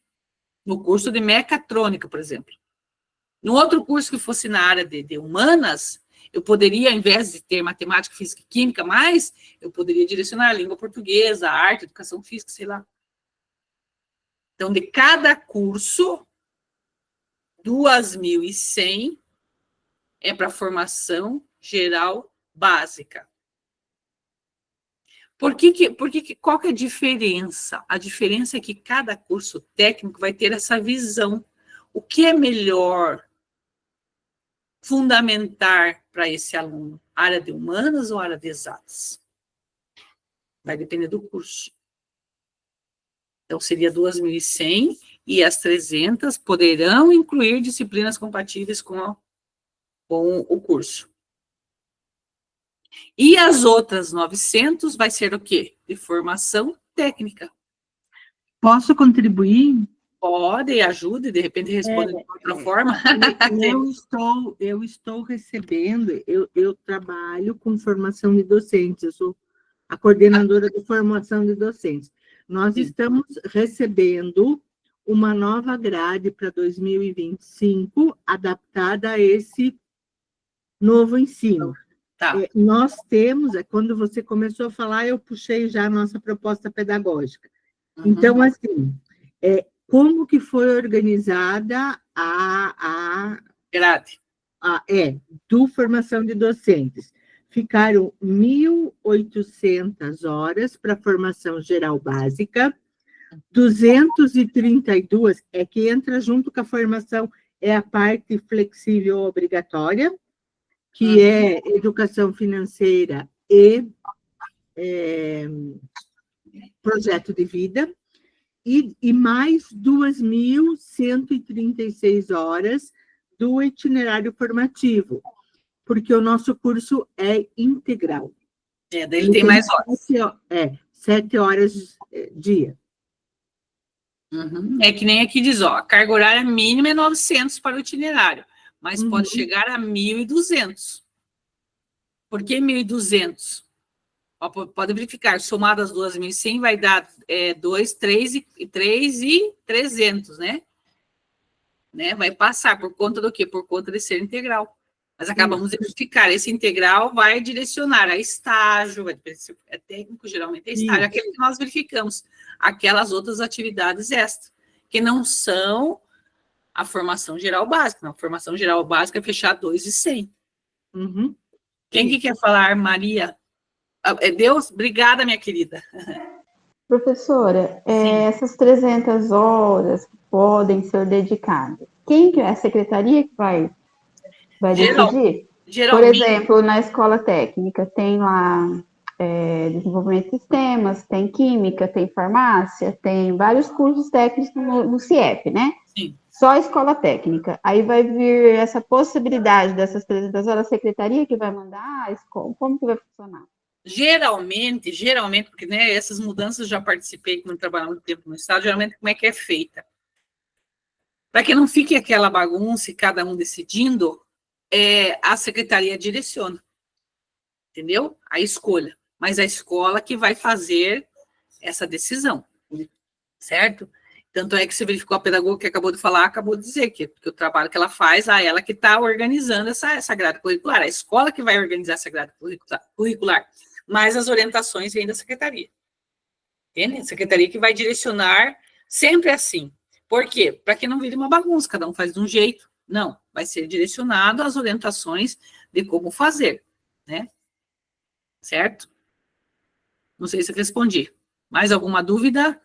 No curso de mecatrônica, por exemplo. No outro curso que fosse na área de humanas, eu poderia, ao invés de ter matemática, física e química, mais, eu poderia direcionar a língua portuguesa, a arte, educação física, sei lá. Então, de cada curso, 2.100 é para formação geral básica. Qual que é a diferença? A diferença é que cada curso técnico vai ter essa visão. O que é melhor fundamentar para esse aluno? Área de humanas ou área de exatas? Vai depender do curso. Então, seria 2.100 e as 300 poderão incluir disciplinas compatíveis com o curso. E as outras 900 vai ser o quê? De formação técnica. Posso contribuir? Pode, ajude, de repente responde de outra forma. Eu estou recebendo, eu trabalho com formação de docentes, eu sou a coordenadora de formação de docentes. Nós estamos recebendo uma nova grade para 2025, adaptada a esse novo ensino. Tá. Nós temos, quando você começou a falar, eu puxei já a nossa proposta pedagógica. Uhum. Então, assim, como que foi organizada a grade do formação de docentes? Ficaram 1.800 horas para formação geral básica, 232 que entra junto com a formação, é a parte flexível obrigatória, que é educação financeira e projeto de vida, e mais 2.136 horas do itinerário formativo, porque o nosso curso é integral. Daí tem mais horas. 7 horas dia. Uhum. É que nem aqui diz, ó, a carga horária mínima é 900 para o itinerário, mas pode chegar a 1.200. Por que 1.200? Pode verificar, somadas as 2.100 vai dar 3.300, né? Vai passar por conta do quê? Por conta de ser integral. Mas acabamos de verificar, esse integral vai direcionar a estágio, é técnico, geralmente é estágio, aquele que nós verificamos, aquelas outras atividades extras, que não são a formação geral básica. A formação geral básica é fechar 2.100. Uhum. Quem que quer falar, Maria? Deus, obrigada, minha querida. Professora, essas 300 horas podem ser dedicadas. Quem que é a secretaria que vai decidir? Por exemplo, na escola técnica, tem lá desenvolvimento de sistemas, tem química, tem farmácia, tem vários cursos técnicos no CIEP, né? Sim. Só a escola técnica. Aí vai vir essa possibilidade dessas 300 horas, a secretaria que vai mandar, como que vai funcionar? Geralmente, porque essas mudanças eu já participei quando trabalhava muito tempo no Estado, geralmente como é que é feita? Para que não fique aquela bagunça e cada um decidindo, a secretaria direciona. entendeu? A escolha. Mas a escola que vai fazer essa decisão, certo? Tanto é que você verificou a pedagoga que acabou de falar, acabou de dizer que o trabalho que ela faz, ela que está organizando essa grade curricular, a escola que vai organizar essa grade curricular, mas as orientações vêm da secretaria. Entende? A secretaria que vai direcionar sempre assim. Por quê? Para que não vire uma bagunça, cada um faz de um jeito. Não, vai ser direcionado às orientações de como fazer, né? Certo? Não sei se eu respondi. Mais alguma dúvida?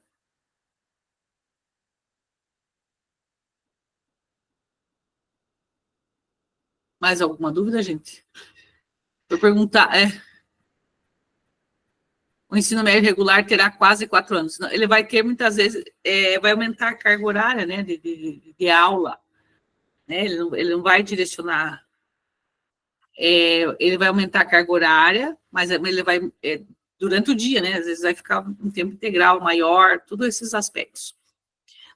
Mais alguma dúvida, gente? Vou perguntar, o ensino médio regular terá quase 4 anos. Ele vai ter, muitas vezes, vai aumentar a carga horária, né, de aula, né, ele não vai direcionar, ele vai aumentar a carga horária, mas ele vai, durante o dia, né, às vezes vai ficar um tempo integral maior, todos esses aspectos.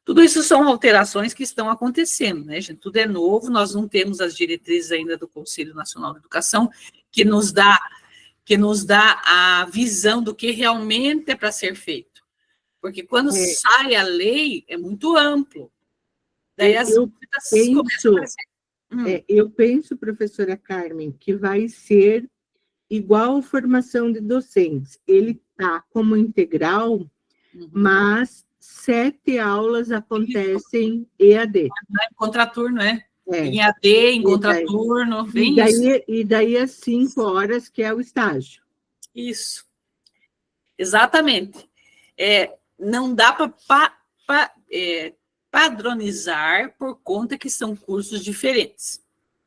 Tudo isso são alterações que estão acontecendo, né, gente? Tudo é novo, nós não temos as diretrizes ainda do Conselho Nacional de Educação, que nos dá a visão do que realmente é para ser feito. Porque quando sai a lei, é muito amplo. Daí as dúvidas começam a aparecer. Eu penso, professora Carmen, que vai ser igual a formação de docentes. Ele está como integral, mas 7 aulas acontecem EAD. Em contraturno, em AD, em contraturno, bem isso. E daí as 5 horas que é o estágio. Isso. Exatamente. Não dá para padronizar por conta que são cursos diferentes,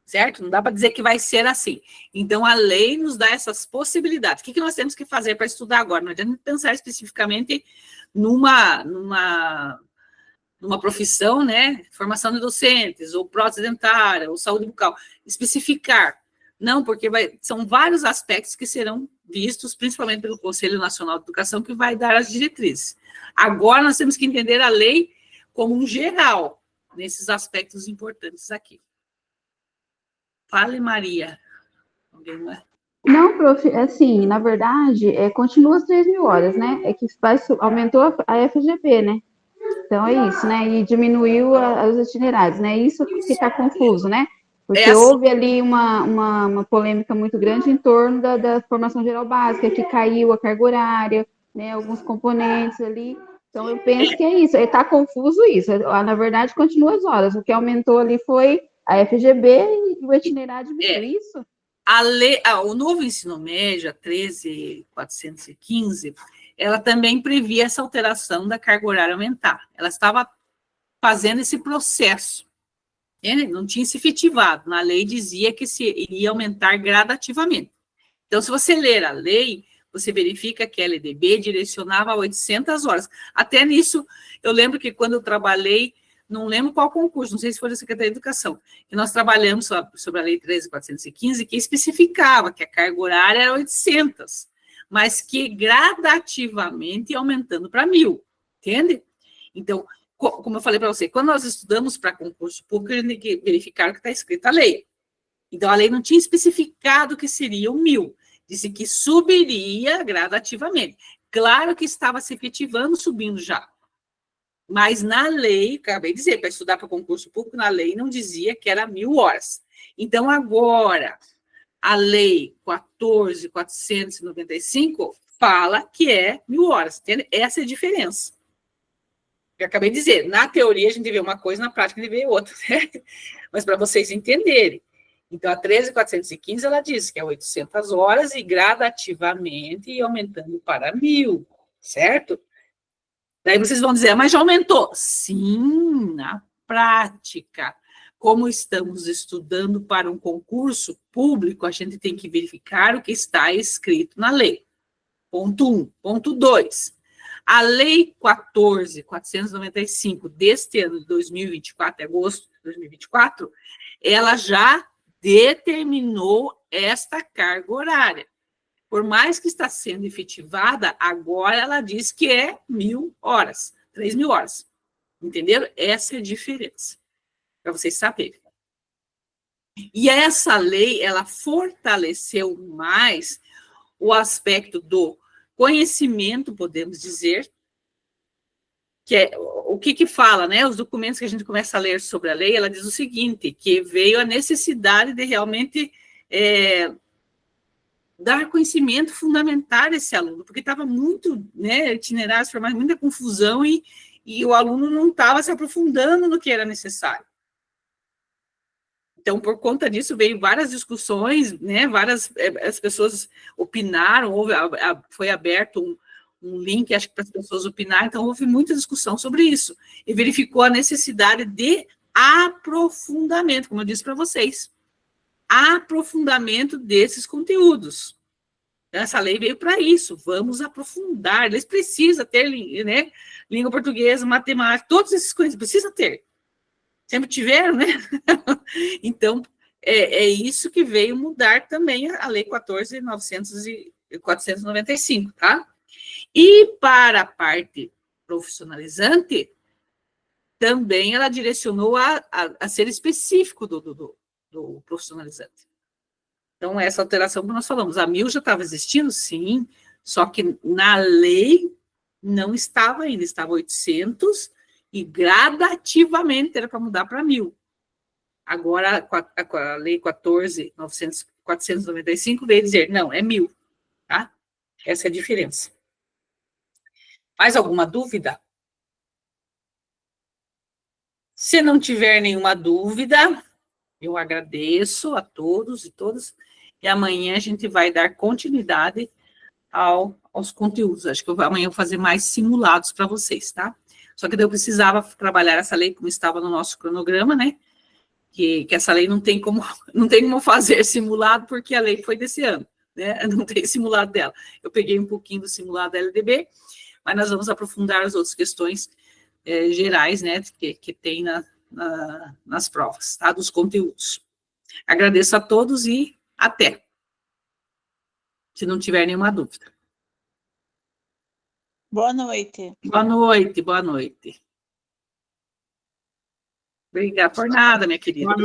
certo? Não dá para dizer que vai ser assim. Então, a lei nos dá essas possibilidades. O que nós temos que fazer para estudar agora? Não adianta pensar especificamente numa profissão, né? Formação de docentes, ou prótese dentária, ou saúde bucal. Especificar. Não, porque são vários aspectos que serão vistos, principalmente pelo Conselho Nacional de Educação, que vai dar as diretrizes. Agora, nós temos que entender a lei como um geral, nesses aspectos importantes aqui. Fale, Maria. Alguém mais? Não, prof, assim, na verdade, continua as 3.000 horas, né? É que aumentou a FGP, né? Então, é isso, né? E diminuiu os itinerários, né? Isso que está confuso, né? Porque houve ali uma polêmica muito grande em torno da formação geral básica, que caiu a carga horária, né? Alguns componentes ali. Então, eu penso que é isso. Está confuso isso. Na verdade, continua as horas. O que aumentou ali foi a FGB e o itinerário diminuiu. Isso? O novo ensino médio, a 13.415, ela também previa essa alteração da carga horária aumentar. Ela estava fazendo esse processo. Não tinha se efetivado. Na lei dizia que se iria aumentar gradativamente. Então, se você ler a lei, você verifica que a LDB direcionava a 800 horas. Até nisso, eu lembro que quando eu trabalhei, não lembro qual concurso, não sei se foi da Secretaria de Educação, que nós trabalhamos sobre a Lei 13.415, que especificava que a carga horária era 800, mas que gradativamente ia aumentando para 1.000, entende? Então, como eu falei para você, quando nós estudamos para concurso público, a gente tem que verificar o que está escrito na lei. Então, a lei não tinha especificado que seria 1.000, disse que subiria gradativamente. Claro que estava se efetivando, subindo já. Mas na lei, acabei de dizer, para estudar para concurso público, na lei não dizia que era 1.000 horas. Então, agora, a lei 14.495 fala que é 1.000 horas. Entende? Essa é a diferença. Eu acabei de dizer, na teoria a gente vê uma coisa, na prática a gente vê outra, né? Mas para vocês entenderem. Então, a 13.415, ela diz que é 800 horas e gradativamente aumentando para 1.000, certo? Daí vocês vão dizer, mas já aumentou. Sim, na prática. Como estamos estudando para um concurso público, a gente tem que verificar o que está escrito na lei. Ponto 1. Ponto 2. A Lei 14.495 deste ano de 2024, agosto de 2024, ela já determinou esta carga horária. Por mais que está sendo efetivada, agora ela diz que é 1.000 horas, 3.000 horas. Entenderam? Essa é a diferença, para vocês saberem. E essa lei, ela fortaleceu mais o aspecto do conhecimento, podemos dizer, que é o que fala, né? Os documentos que a gente começa a ler sobre a lei, ela diz o seguinte, que veio a necessidade de realmente dar conhecimento, fundamentar esse aluno, porque estava muito, né, itinerário, formando muita confusão e o aluno não estava se aprofundando no que era necessário. Então, por conta disso, veio várias discussões, né, as pessoas opinaram, foi aberto um link, acho que para as pessoas opinarem, então houve muita discussão sobre isso, e verificou a necessidade de aprofundamento, como eu disse para vocês, aprofundamento desses conteúdos. Essa lei veio para isso, vamos aprofundar, eles precisam ter, né, língua portuguesa, matemática, todas essas coisas, precisa ter. Sempre tiveram, né? Então, é isso que veio mudar também a Lei 14.495, tá? E para a parte profissionalizante, também ela direcionou a ser específico do profissionalizante. Então, essa alteração que nós falamos, a 1.000 já estava existindo, sim, só que na lei não estava ainda, estava 800, e gradativamente era para mudar para 1.000. Agora, a Lei 14.495 veio dizer, não, é 1.000, tá? Essa é a diferença. Mais alguma dúvida? Se não tiver nenhuma dúvida, eu agradeço a todos e todas, e amanhã a gente vai dar continuidade aos conteúdos. Acho que amanhã eu vou fazer mais simulados para vocês, tá? Só que eu precisava trabalhar essa lei como estava no nosso cronograma, né? Que essa lei não tem como fazer simulado, porque a lei foi desse ano, né? Não tem simulado dela. Eu peguei um pouquinho do simulado da LDB, mas nós vamos aprofundar as outras questões gerais, né? Que tem nas provas, tá? Dos conteúdos. Agradeço a todos e até. Se não tiver nenhuma dúvida. Boa noite. Boa noite, boa noite. Obrigada por nada, minha querida.